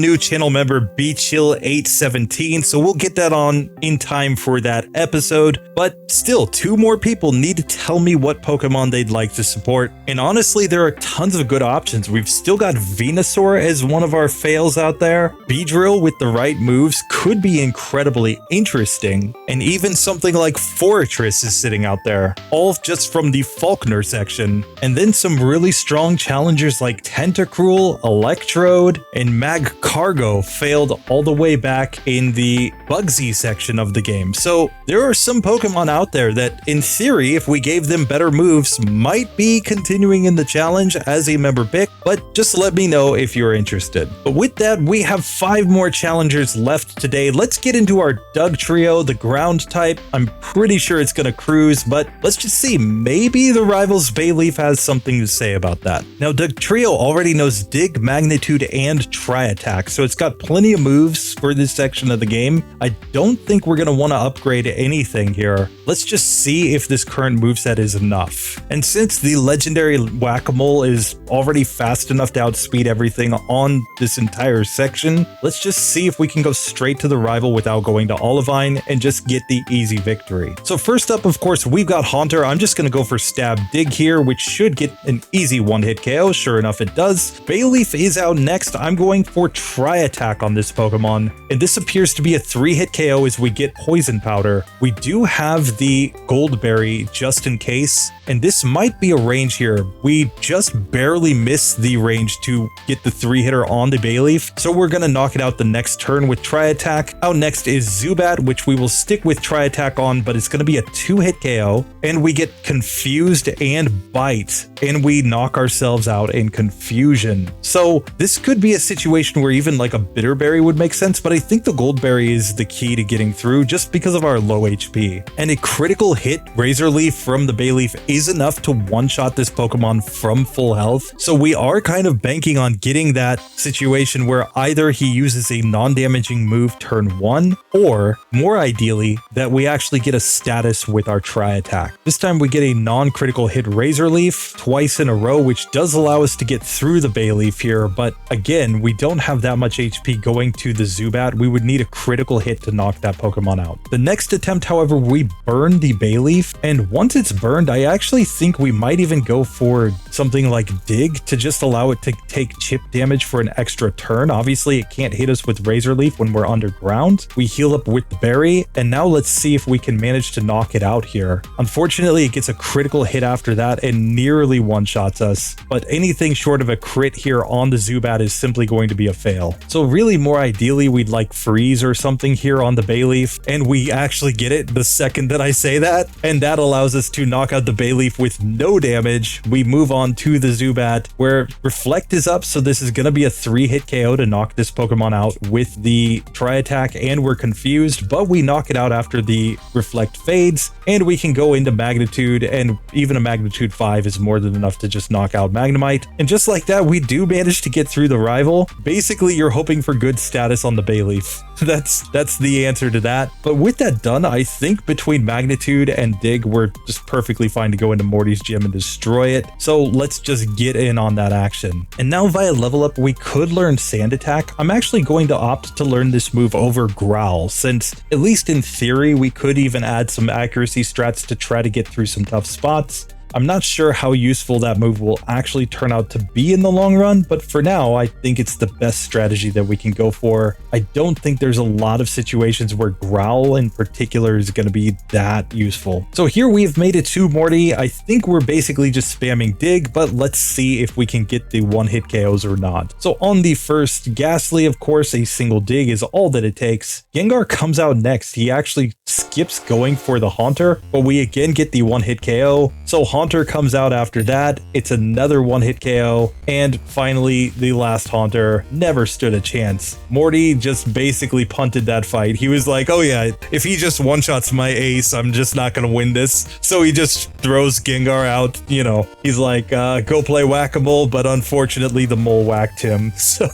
new channel member BChill817, so we'll get that on in time for that episode. But still, 2 more people need to tell me what Pokemon they'd like to support, and honestly there are tons of good options. We've still got Venusaur as one of our fails out there. Beedrill with the right moves could be incredibly interesting, and even something like Forretress is sitting out there, all just from the Falkner section. And then some really strong challengers like Tentacruel, Electrode, and Magcargo failed all the way back in the Bugsy section of the game. So there are some Pokemon out there that, in theory, if we gave them better moves, might be continuing in the challenge as a member pick, but just let me know if you're interested. But with that, we have 5 more challengers left today. Let's get into our Dugtrio, the ground type. I'm pretty sure it's gonna cruise, but let's just see. Maybe the Rival's Bayleaf has something to say about that. Now, Dugtrio already knows Dig, Magnitude, and Tri-Attack, so it's got plenty of moves for this section of the game. I don't think we're gonna want to upgrade anything here. Let's just see if this current moveset is enough. And since the legendary Whack-A-Mole is already fast enough to outspeed everything on this entire section, let's just see if we can go straight to the Rival without going to Olivine and just get the easy victory. So first up, of course, we've got Haunter. I'm just gonna go for Stab Dig here, which should get an easy 1-hit KO. Sure enough, it does. Bayleaf is out next. I'm going for Tri-Attack on this Pokemon, and this appears to be a 3-hit KO as we get Poison Powder. We do have the Goldberry just in case, and this might be a range here. We just barely missed the range to get the 3-hitter on the Bayleaf, so we're gonna knock it out the next turn with Tri-Attack. Out next is Zubat, which we will stick with Tri-Attack on, but it's gonna be a 2-hit KO, and we get Confused and Bite, and we knock ourselves out in Confusion. So this could be a situation where even like a Bitterberry would make sense, but I think the Goldberry is the key to getting through just because of our low HP. And a critical hit Razor Leaf from the Bayleaf is enough to one-shot this Pokemon from full health, so we are kind of banking on getting that situation where either he uses a non-damaging move turn 1, or more ideally, that we actually get a status with our Tri-Attack. This time we get a non-critical hit Razor Leaf twice in a row, which does allow us to get through the Bayleaf here, but again, we don't have that much HP going to the Zubat. We would need a critical hit to knock that Pokemon out. The next attempt, however, we burn the Bayleaf, and once it's burned, I actually think we might even go for something like Dig to just allow it to take chip damage for an extra turn. Obviously, it can't hit us with Razor Leaf when we're underground. We heal up with the Berry, and now let's see if we can manage to knock it out here. Unfortunately, it gets a critical hit after that and nearly one-shots us, but anything short of a crit here on the Zubat is simply going to be a fail. So really, more ideally, we'd like Freeze or something here on the Bayleaf, and we actually get it the second that I say that, and that allows us to knock out the Bayleaf with no damage. We move on to the Zubat, where Reflect is up, so this is going to be a 3-hit KO to knock this Pokemon out with the Tri-Attack, and we're confused, but we knock it out after the Reflect fades, and we can go into Magnitude, and even a Magnitude 5 is more than enough to just knock out Magnemite. And just like that, we do manage to get through the Rival. Basically, you're hoping for good status on the Bayleaf. That's the answer to that. But with that done, I think between Magnitude and Dig, we're just perfectly fine to go into Morty's gym and destroy it. So let's just get in on that action. And now via level up, we could learn Sand Attack. I'm actually going to opt to learn this move over Growl, since at least in theory, we could even add some accuracy strats to try to get through some tough spots. I'm not sure how useful that move will actually turn out to be in the long run, but for now, I think it's the best strategy that we can go for. I don't think there's a lot of situations where Growl in particular is going to be that useful. So here we've made it to Morty. I think we're basically just spamming Dig, but let's see if we can get the 1-hit KOs or not. So on the first Ghastly, of course, a single Dig is all that it takes. Gengar comes out next. He actually skips going for the Haunter, but we again get the 1-hit KO. So Haunter comes out after that. It's another 1-hit KO. And finally, the last Haunter never stood a chance. Morty just basically punted that fight. He was like, oh yeah, if he just one-shots my ace, I'm just not going to win this. So he just throws Gengar out. You know, he's like, go play Whack-A-Mole, but unfortunately the mole whacked him. So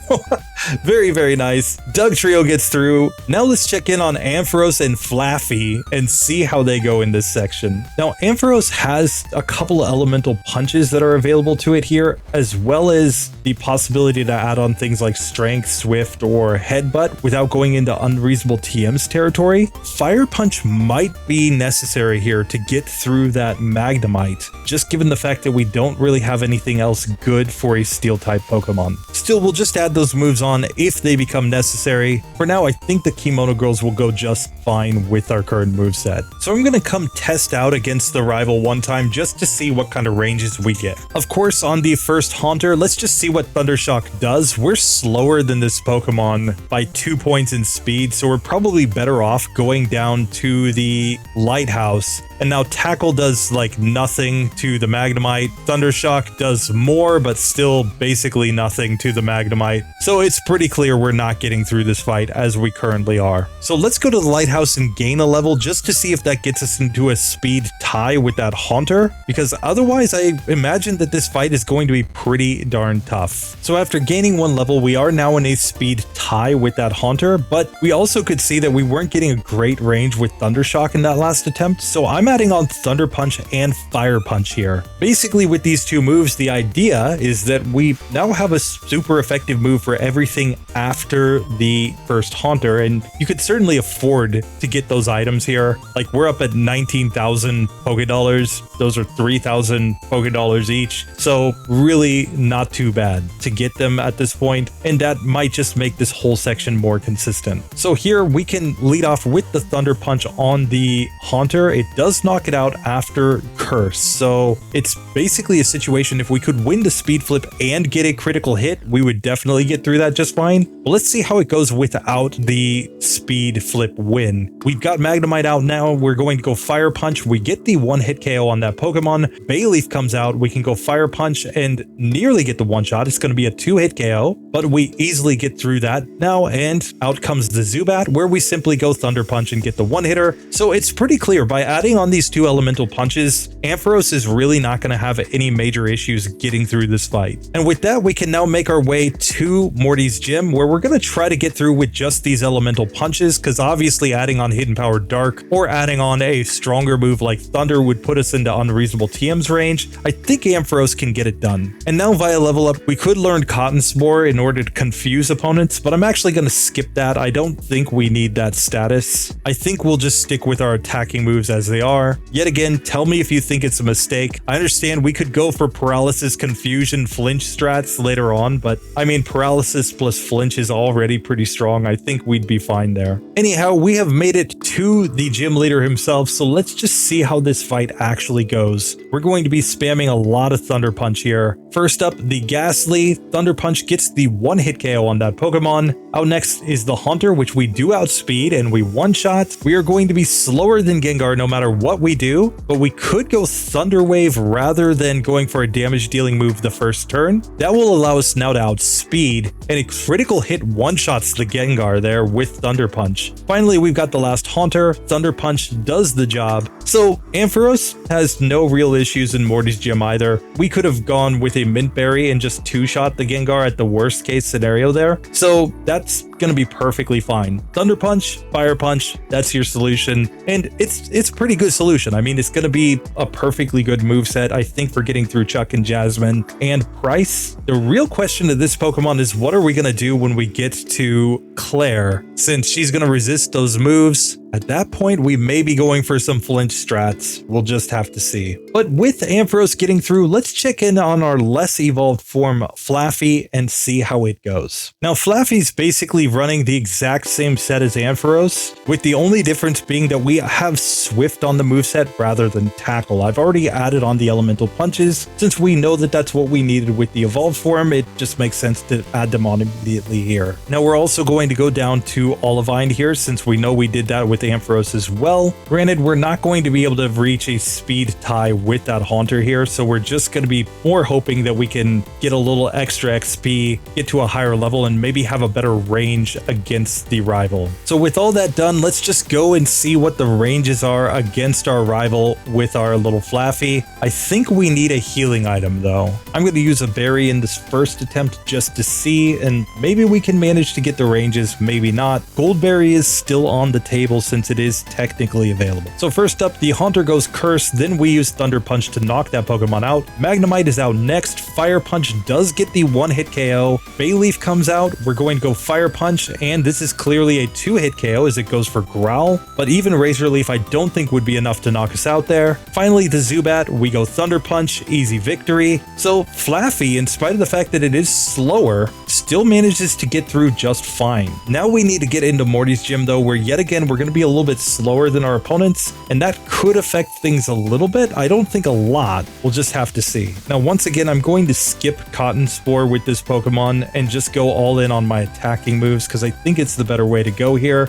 very, very nice. Dugtrio gets through. Now let's check in on Ampharos and Flaafy. Whitney and see how they go in this section. Now, Ampharos has a couple of elemental punches that are available to it here, as well as the possibility to add on things like Strength, Swift, or Headbutt without going into unreasonable TM's territory. Fire Punch might be necessary here to get through that Magnemite, just given the fact that we don't really have anything else good for a Steel-type Pokemon. Still, we'll just add those moves on if they become necessary. For now, I think the Kimono Girls will go just fine with our current moveset. So I'm going to come test out against the rival one time just to see what kind of ranges we get. Of course, on the first Haunter, let's just see what Thundershock does. We're slower than this Pokemon by 2 points in speed, so we're probably better off going down to the Lighthouse. And now Tackle does like nothing to the Magnemite. Thundershock does more, but still basically nothing to the Magnemite. So it's pretty clear we're not getting through this fight as we currently are. So let's go to the Lighthouse and gain a level just to see if that gets us into a speed tie with that Haunter, because otherwise I imagine that this fight is going to be pretty darn tough. So after gaining one level, we are now in a speed tie with that Haunter, but we also could see that we weren't getting a great range with Thundershock in that last attempt, so I'm adding on Thunder Punch and Fire Punch here. Basically, with these two moves, the idea is that we now have a super effective move for everything after the first Haunter, and you could certainly afford to get those items here. Like, we're up at 19,000 Pokédollars. Those are 3,000 Pokédollars each, so really not too bad to get them at this point, and that might just make this whole section more consistent. So here we can lead off with the Thunder Punch on the Haunter. It does knock it out after Curse, so it's basically a situation if we could win the Speed Flip and get a critical hit, we would definitely get through that just fine. But let's see how it goes without the Speed Flip win. We've got Magnemite out now. We're going to go Fire Punch. We get the one-hit KO on that Pokemon. Bayleaf comes out. We can go Fire Punch and nearly get the one-shot. It's going to be a two-hit KO, but we easily get through that now, and out comes the Zubat, where we simply go Thunder Punch and get the one-hitter. So it's pretty clear, by adding on these two elemental punches, Ampharos is really not going to have any major issues getting through this fight. And with that, we can now make our way to Morty's gym, where we're going to try to get through with just these elemental punches, because obviously adding on Hidden Power Dark or adding on a stronger move like Thunder would put us into unreasonable TM's range. I think Ampharos can get it done. And now via level up, we could learn Cotton Spore in order to confuse opponents, but I'm actually going to skip that. I don't think we need that status. I think we'll just stick with our attacking moves as they are. Yet again, tell me if you think it's a mistake. I understand we could go for Paralysis, Confusion, Flinch strats later on, but I mean, Paralysis plus Flinch is already pretty strong. I think we'd be fine there. Anyhow, we have made it to the gym leader himself, so let's just see how this fight actually goes. We're going to be spamming a lot of Thunder Punch here. First up, the Ghastly. Thunder Punch gets the one-hit KO on that Pokemon. Out next is the Haunter, which we do outspeed and we one-shot. We are going to be slower than Gengar no matter what we do, but we could go Thunder Wave rather than going for a damage-dealing move the first turn. That will allow us now to outspeed, and a critical hit one-shots the Gengar there with Thunder Punch. Finally, we've got the last Haunter. Thunder Punch does the job. So Ampharos has no real issues in Morty's gym either. We could have gone with a Mint Berry and just two-shot the Gengar at the worst case scenario there. So that's going to be perfectly fine. Thunder Punch, Fire Punch, that's your solution. And it's a pretty good solution. I mean, it's going to be a perfectly good moveset, I think, for getting through Chuck and Jasmine. And Price, the real question to this Pokemon is, what are we going to do when we get to Claire? Since she's going to resist those moves, at that point, we may be going for some flinch strats. We'll just have to see. But with Ampharos getting through, let's check in on our less evolved form, Flaafy, and see how it goes. Now, Flaafy's basically running the exact same set as Ampharos, with the only difference being that we have Swift on the moveset rather than Tackle. I've already added on the elemental punches. Since we know that that's what we needed with the evolved form, it just makes sense to add them on immediately here. Now, we're also going to go down to Olivine here, since we know we did that with Ampharos as well. Granted, we're not going going to be able to reach a speed tie with that Haunter here, so we're just going to be more hoping that we can get a little extra XP, get to a higher level, and maybe have a better range against the rival. So with all that done, let's just go and see what the ranges are against our rival with our little Flaafy. I think we need a healing item though. I'm going to use a berry in this first attempt just to see, and maybe we can manage to get the ranges, maybe not. Goldberry is still on the table since it is technically available. So first up, the Haunter goes Curse, then we use Thunder Punch to knock that Pokemon out. Magnemite is out next. Fire Punch does get the one-hit KO. Bayleaf comes out. We're going to go Fire Punch, and this is clearly a two-hit KO as it goes for Growl, but even Razor Leaf I don't think would be enough to knock us out there. Finally, the Zubat, we go Thunder Punch, easy victory. So Flaafy, in spite of the fact that it is slower, still manages to get through just fine. Now we need to get into Morty's gym though, where yet again we're going to be a little bit slower than our opponents, and that could affect things a little bit. I don't think a lot. We'll just have to see. Now once again, I'm going to skip Cotton Spore with this Pokemon and just go all in on my attacking moves because I think it's the better way to go here.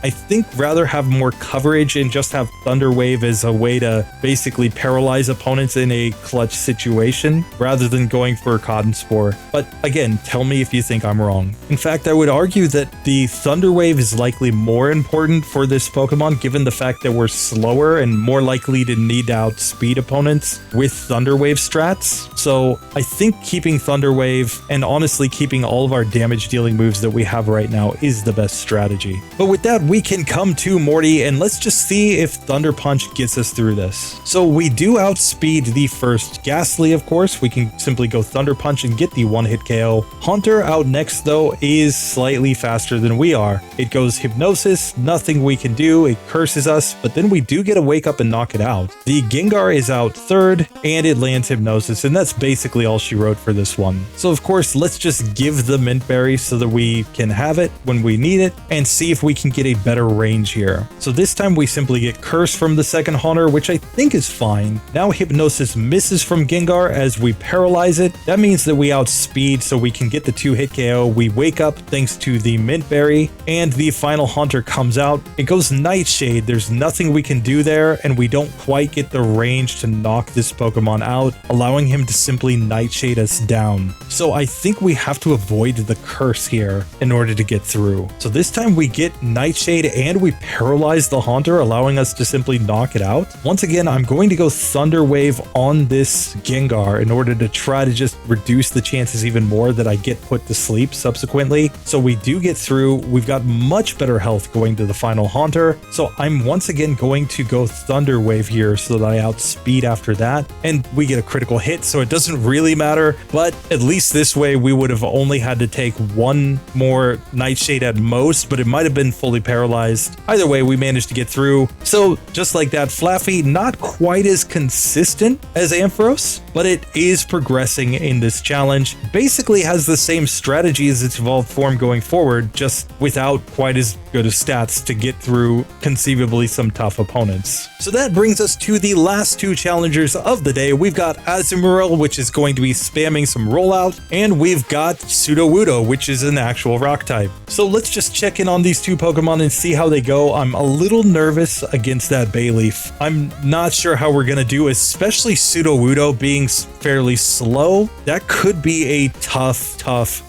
I think rather have more coverage and just have Thunder Wave as a way to basically paralyze opponents in a clutch situation rather than going for Cotton Spore. But again, tell me if you think I'm wrong. In fact, I would argue that the Thunder Wave is likely more important for this Pokemon given the fact that we're slower and more likely to need to outspeed opponents with Thunder Wave strats. So I think keeping Thunder Wave and honestly keeping all of our damage dealing moves that we have right now is the best strategy. But with that, we can come to Morty and let's just see if Thunder Punch gets us through this. So we do outspeed the first Ghastly, of course. We can simply go Thunder Punch and get the one-hit KO. Haunter out next though is slightly faster than we are. It goes Hypnosis, nothing we can do, it curses us, but then we do get a Wake Up and knock it out. The Gengar is out third and it lands Hypnosis, and that's basically all she wrote for this one. So of course, let's just give the Mint Berry so that we can have it when we need it and see if we can get a better range here. So this time we simply get Curse from the second Haunter, which I think is fine. Now Hypnosis misses from Gengar as we paralyze it. That means that we outspeed so we can get the two-hit KO. We wake up thanks to the Mint Berry, and the final Haunter comes out. It goes Nightshade. There's nothing we can do there, and we don't quite get the range to knock this Pokemon out, allowing him to simply Nightshade us down. So I think we have to avoid the Curse here in order to get through. So this time we get Nightshade and we paralyze the Haunter, allowing us to simply knock it out. Once again, I'm going to go Thunder Wave on this Gengar in order to try to just reduce the chances even more that I get put to sleep subsequently. So we do get through. We've got much better health going to the final Haunter. So I'm once again going to go Thunder Wave here so that I outspeed after that. And we get a critical hit, so it doesn't really matter. But at least this way we would have only had to take one more Nightshade at most, but it might have been fully paralyzed. Either way, we managed to get through. So just like that, Flaafy, not quite as consistent as Ampharos, but it is progressing in this challenge. Basically has the same strategy as its evolved form going forward, just without quite as good of stats to get through conceivably some tough opponents. So that brings us to the last two challengers of the day. We've got Azumarill, which is going to be spamming some rollout, and we've got Sudowoodo, which is an actual rock type. So let's just check in on these two Pokemon and see how they go. I'm a little nervous against that Bayleaf. I'm not sure how we're gonna do, especially Sudowoodo being fairly slow. That could be a tough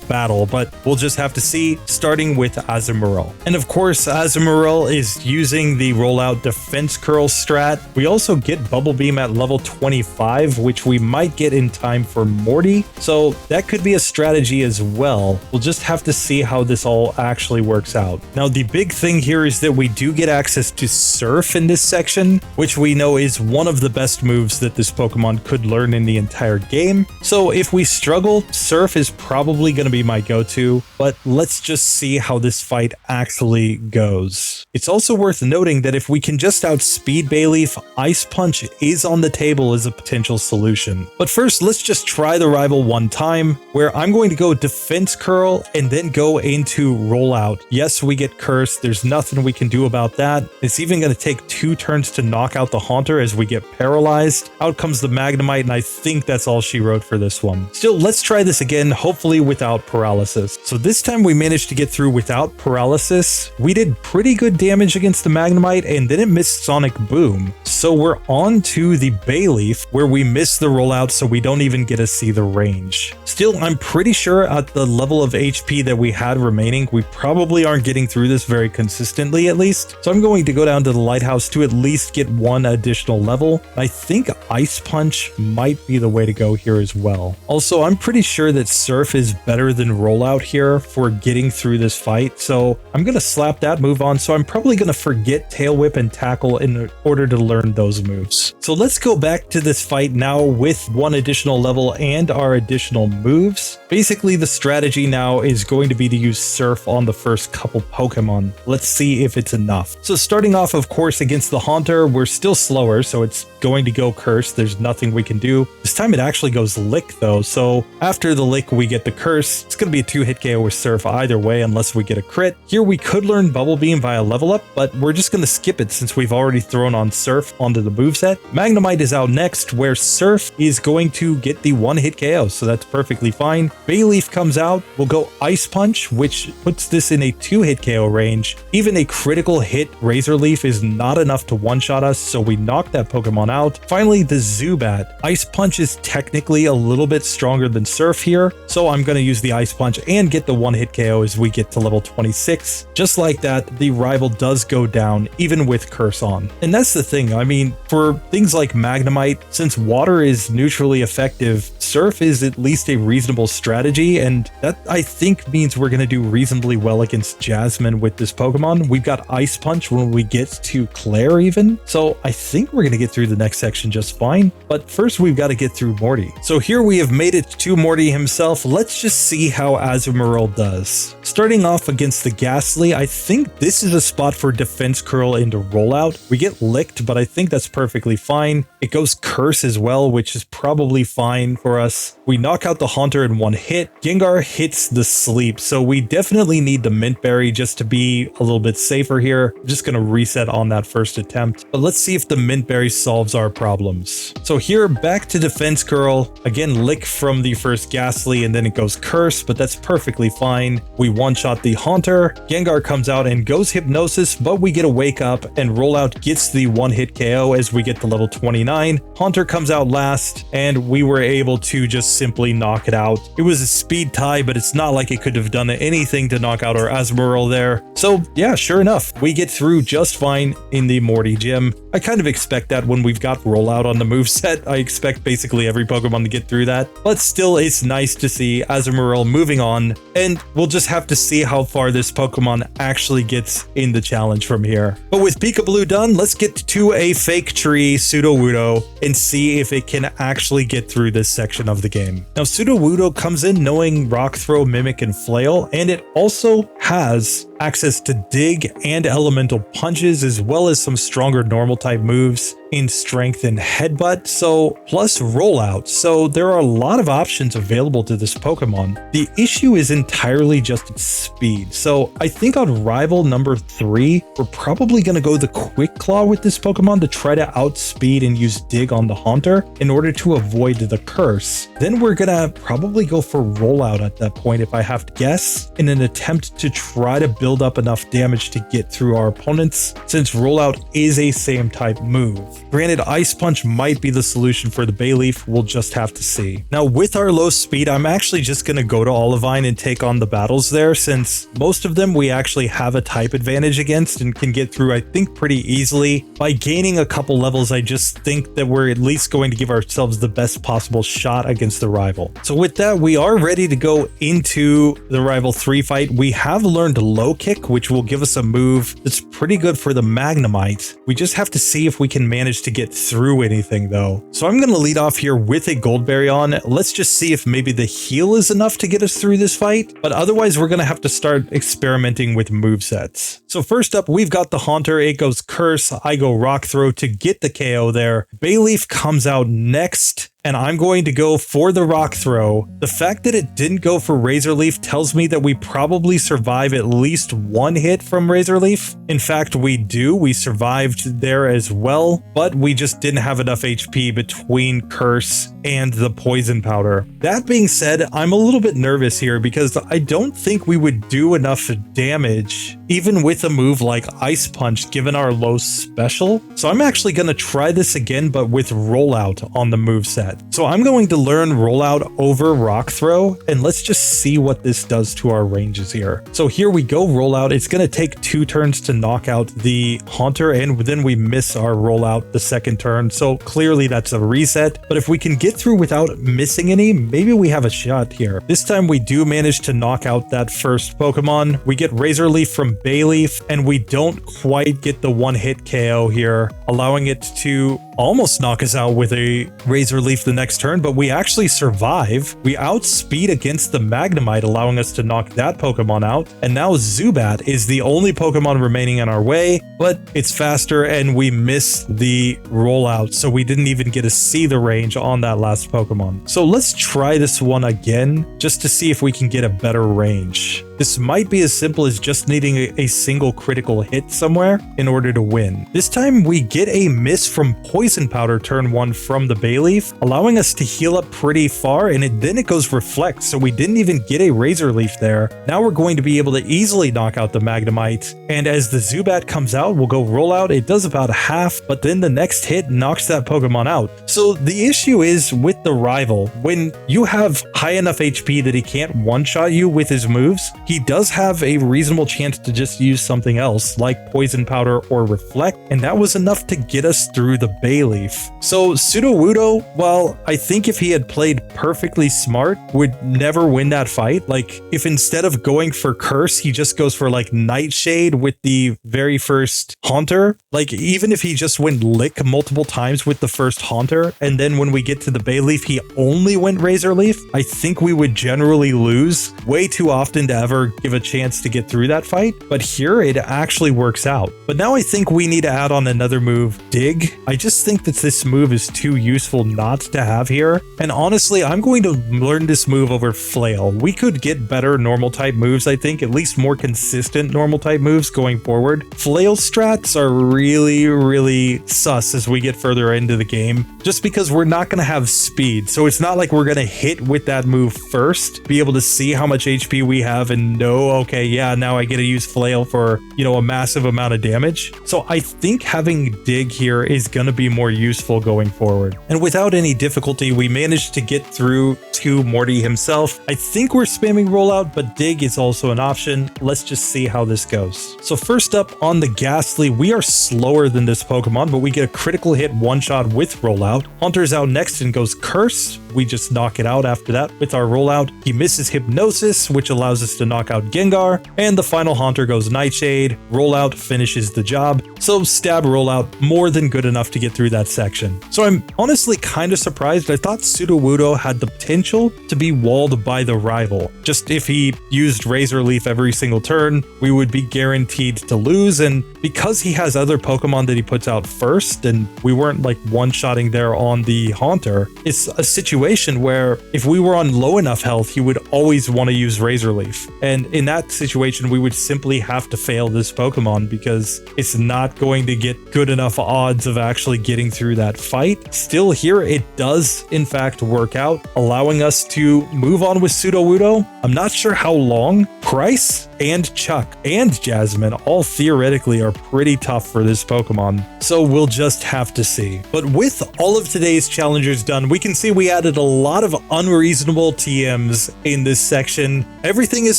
battle, but we'll just have to see, starting with Azumarill. And of course, Azumarill is using the rollout Defense Curl strat. We also get Bubble Beam at level 25, which we might get in time for Morty. So that could be a strategy as well. We'll just have to see how this all actually works out. Now, the big thing here is that we do get access to Surf in this section, which we know is one of the best moves that this Pokemon could learn in the entire game. So if we struggle, Surf is probably going to be my go-to, but let's just see how this fight actually goes. It's also worth noting that if we can just outspeed Bayleaf, Ice Punch is on the table as a potential solution. But first, let's just try the rival one time, where I'm going to go Defense Curl and then go into Rollout. Yes, we get Cursed. There's nothing we can do about that. It's even going to take 2 turns to knock out the Haunter as we get paralyzed. Out comes the Magnemite, and I think that's all she wrote for this one. Still, let's try this again, hopefully without paralysis. So this time we managed to get through without paralysis. We did pretty good damage against the Magnemite, and then it misses Sonic Boom. So we're on to the Bayleaf, where we miss the rollout, so we don't even get to see the range. Still, I'm pretty sure at the level of HP that we had remaining, we probably aren't getting through this very consistently at least. So I'm going to go down to the lighthouse to at least get one additional level. I think Ice Punch might be the way to go here as well. Also, I'm pretty sure that Surf is better than rollout here for getting through this fight. So I'm going to slap that move on. So I'm probably going to forget Tail Whip and Tackle in order to learn those moves. So let's go back to this fight now with one additional level and our additional moves. Basically, the strategy now is going to be to use Surf on the first couple Pokemon. Let's see if it's enough. So starting off, of course, against the Haunter, we're still slower, so it's going to go Curse. There's nothing we can do. This time it actually goes Lick though, so after the Lick we get the Curse. It's going to be a 2-hit KO with Surf either way unless we get a crit. Here we could learn Bubble Beam via level up, but we're just going to skip it since we've already thrown on Surf onto the moveset. Magnemite is out next, where Surf is going to get the 1-hit KO, so that's perfectly fine. Bayleaf comes out, we'll go Ice Punch, which puts this in a 2-hit KO range. Even a critical hit Razor Leaf is not enough to one-shot us, so we knock that Pokemon out. Finally, the Zubat. Ice Punch is technically a little bit stronger than Surf here, so I'm going to use the Ice Punch and get the 1-hit KO as we get to level 26. Just like that, the rival does go down, even with Curse on. And that's the thing, I mean, for things like Magnemite, since water is neutrally effective, Surf is at least a reasonable strategy, and that I think means we're going to do reasonably well against Jasmine with this Pokemon. We've got Ice Punch when we get to Claire even, so I think we're going to get through the next section just fine. But first we've got to get through Morty. So here we have made it to Morty himself. Let's just see how Azumarill does. Starting off against the Ghastly, I think this is a spot for Defense Curl into Rollout. We get Licked, but I think that's perfectly fine. It goes Curse as well, which is probably fine for us. We knock out the Haunter in one hit. Gengar hits the Sleep, so we definitely need the Mint Berry just to be a little bit safer here. I'm just going to reset on that first attempt. But let's see if the Mint Berry solves our problems. So here, back to Defense Curl. Again, Lick from the first Ghastly, and then it goes Curse, but that's perfectly fine. We one-shot the Haunter. Gengar comes out and goes Hypnosis, but we get a Wake Up, and Rollout gets the 1-hit KO as we get to level 29. Haunter comes out last, and we were able to just simply knock it out. It was a speed tie, but it's not like it could have done anything to knock out our Azumarill there. So yeah, sure enough, we get through just fine in the Morty gym. I kind of expect that when we've got Rollout on the moveset. I expect basically every Pokemon to get through that. But still, it's nice to see Azumarill moving on, and we'll just have to see how far this Pokemon actually gets in the challenge from here. But with Peekaboo done, let's get to a fake tree Sudowoodo and see if it can actually get through this section of the game. Now, Sudowoodo comes in knowing Rock Throw, Mimic, and Flail, and it also has access to Dig and Elemental Punches, as well as some stronger normal type moves in Strength and Headbutt, so plus Rollout. So there are a lot of options available to this Pokemon. The issue is entirely just its speed. So I think on Rival number 3, we're probably going to go the Quick Claw with this Pokemon to try to outspeed and use Dig on the Haunter in order to avoid the Curse. Then we're going to probably go for Rollout at that point, if I have to guess, in an attempt to try to build up enough damage to get through our opponents, since Rollout is a same type move. Granted, Ice Punch might be the solution for the Bayleaf, we'll just have to see. Now with our low speed, I'm actually just going to go to Olivine and take on the battles there, since most of them we actually have a type advantage against and can get through, I think, pretty easily. By gaining a couple levels, I just think that we're at least going to give ourselves the best possible shot against the rival. So with that, we are ready to go into the Rival 3 fight. We have learned Low Kick, which will give us a move that's pretty good for the Magnemite. We just have to see if we can manage to get through anything though. So I'm going to lead off here with a Goldberry on. Let's just see if maybe the heal is enough to get us through this fight, but otherwise we're going to have to start experimenting with movesets. So first up, we've got the Haunter. It goes Curse. I go Rock Throw to get the KO there. Bayleaf comes out next, and I'm going to go for the Rock Throw. The fact that it didn't go for Razor Leaf tells me that we probably survive at least one hit from Razor Leaf. In fact, we do. We survived there as well, but we just didn't have enough HP between Curse and the poison powder. That being said, I'm a little bit nervous here because I don't think we would do enough damage even with a move like Ice Punch given our low special. So I'm actually going to try this again, but with Rollout on the moveset. So I'm going to learn Rollout over Rock Throw, and let's just see what this does to our ranges here. So here we go, Rollout. It's going to take 2 turns to knock out the Haunter, and then we miss our Rollout the second turn. So clearly that's a reset, but if we can get through without missing any, maybe we have a shot here. This time we do manage to knock out that first Pokemon. We get Razor Leaf from Bayleaf, and we don't quite get the one-hit KO here, allowing it to almost knock us out with a Razor Leaf the next turn, but we actually survive. We outspeed against the Magnemite, allowing us to knock that Pokemon out, and now Zubat is the only Pokemon remaining in our way, but it's faster and we miss the Rollout, so we didn't even get to see the range on that last Pokemon. So let's try this one again just to see if we can get a better range. This might be as simple as just needing a single critical hit somewhere in order to win. This time we get a miss from Poison Powder turn 1 from the Bayleaf, allowing us to heal up pretty far, and then it goes Reflect, so we didn't even get a Razor Leaf there. Now we're going to be able to easily knock out the Magnemite, and as the Zubat comes out, we'll go Rollout. It does about half, but then the next hit knocks that Pokemon out. So the issue is with the Rival, when you have high enough HP that he can't one-shot you with his moves, he does have a reasonable chance to just use something else like Poison Powder or Reflect, and that was enough to get us through the Bayleaf. So Sudowoodo, well, I think if he had played perfectly smart, would never win that fight. Like, if instead of going for Curse, he just goes for like Nightshade with the very first Haunter, like even if he just went Lick multiple times with the first Haunter, and then when we get to the Bayleaf, he only went Razor Leaf, I think we would generally lose way too often to ever give a chance to get through that fight. But here it actually works out. But now I think we need to add on another move, Dig. I just think that this move is too useful not to have here. And honestly, I'm going to learn this move over Flail. We could get better normal type moves, I think, at least more consistent normal type moves going forward. Flail strats are really sus as we get further into the game, just because we're not going to have speed. So it's not like we're going to hit with that move first, be able to see how much HP we have and know, okay, yeah, now I get to use Flail for, you know, a massive amount of damage. So I think having Dig here is going to be more useful going forward. And without any difficulty, we managed to get through to Morty himself. I think we're spamming Rollout, but Dig is also an option. Let's just see how this goes. So first up on the Ghastly, we are slower than this Pokemon, but we get a critical hit one-shot with Rollout. Haunter's out next and goes Curse. We just knock it out after that with our Rollout. He misses Hypnosis, which allows us to knock out Gengar, and the final Haunter goes Nightshade. Rollout finishes the job. So Stab Rollout, more than good enough to get through that section. So I'm honestly kind of surprised. I thought Sudowoodo had the potential to be walled by the Rival. Just if he used Razor Leaf every single turn, we would be guaranteed to lose, and because he has other Pokemon that he puts out first, and we weren't like one-shotting there on the Haunter, it's a situation where if we were on low enough health, he would always want to use Razor Leaf. And in that situation, we would simply have to fail this Pokemon because it's not going to get good enough odds of actually getting through that fight. Still here, it does in fact work out, allowing us to move on with Sudowoodo. I'm not sure how long. Price and Chuck and Jasmine all theoretically are pretty tough for this Pokemon, so we'll just have to see. But with all of today's challengers done, we can see we added a lot of unreasonable TMs in this section. Everything is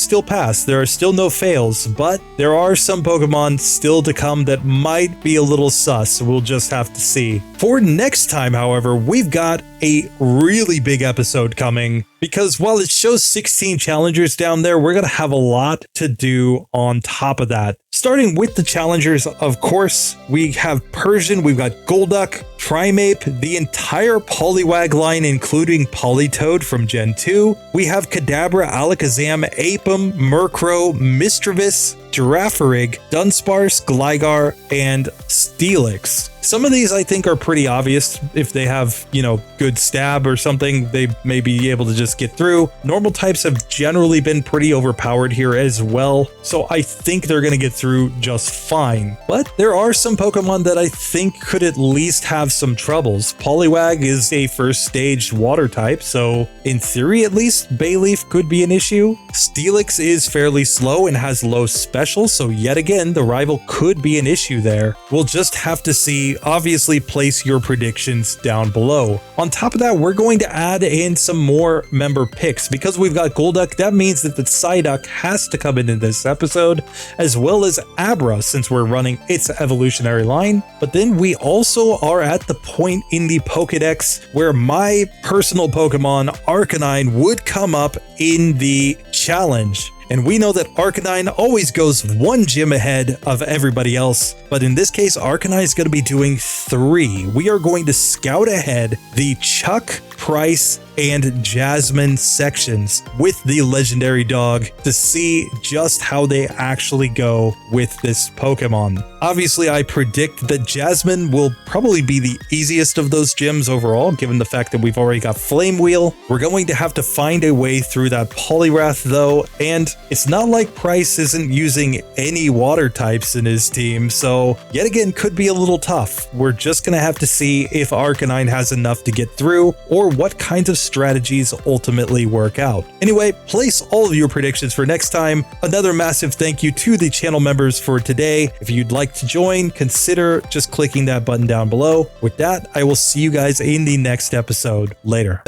still passed, there are still no fails, but there are some Pokemon still to come that might be a little sus. We'll just have to see. For next time, however, we've got a really big episode coming, because while it shows 16 challengers down there, we're going to have a lot to do on top of that. Starting with the challengers, of course, we have Persian, we've got Golduck, Primeape, the entire Poliwag line, including Politoed from Gen 2. We have Kadabra, Alakazam, Apom, Murkrow, Mischievous, Girafarig, Dunsparce, Gligar, and Steelix. Some of these I think are pretty obvious. If they have, you know, good stab or something, they may be able to just get through. Normal types have generally been pretty overpowered here as well, so I think they're going to get through just fine. But there are some Pokemon that I think could at least have some troubles. Poliwag is a first stage water type, so in theory at least, Bayleaf could be an issue. Steelix is fairly slow and has low special, so yet again, the rival could be an issue there. We'll just have to see. Obviously, place your predictions down below. On top of that, we're going to add in some more member picks. Because we've got Golduck, that means that the Psyduck has to come in this episode, as well as Abra, since we're running its evolutionary line. But then we also are at the point in the Pokedex where my personal Pokemon, Arcanine, would come up in the challenge. And we know that Arcanine always goes one gym ahead of everybody else, but in this case, Arcanine is going to be doing 3. We are going to scout ahead the Chuck, Price, and Jasmine sections with the legendary dog to see just how they actually go with this Pokemon. Obviously, I predict that Jasmine will probably be the easiest of those gyms overall, given the fact that we've already got Flame Wheel. We're going to have to find a way through that Poliwrath though, and it's not like Price isn't using any water types in his team, so yet again could be a little tough. We're just gonna have to see if Arcanine has enough to get through, or what kinds of strategies ultimately work out. Anyway, place all of your predictions for next time. Another massive thank you to the channel members for today. If you'd like to join, consider just clicking that button down below. With that, I will see you guys in the next episode. Later.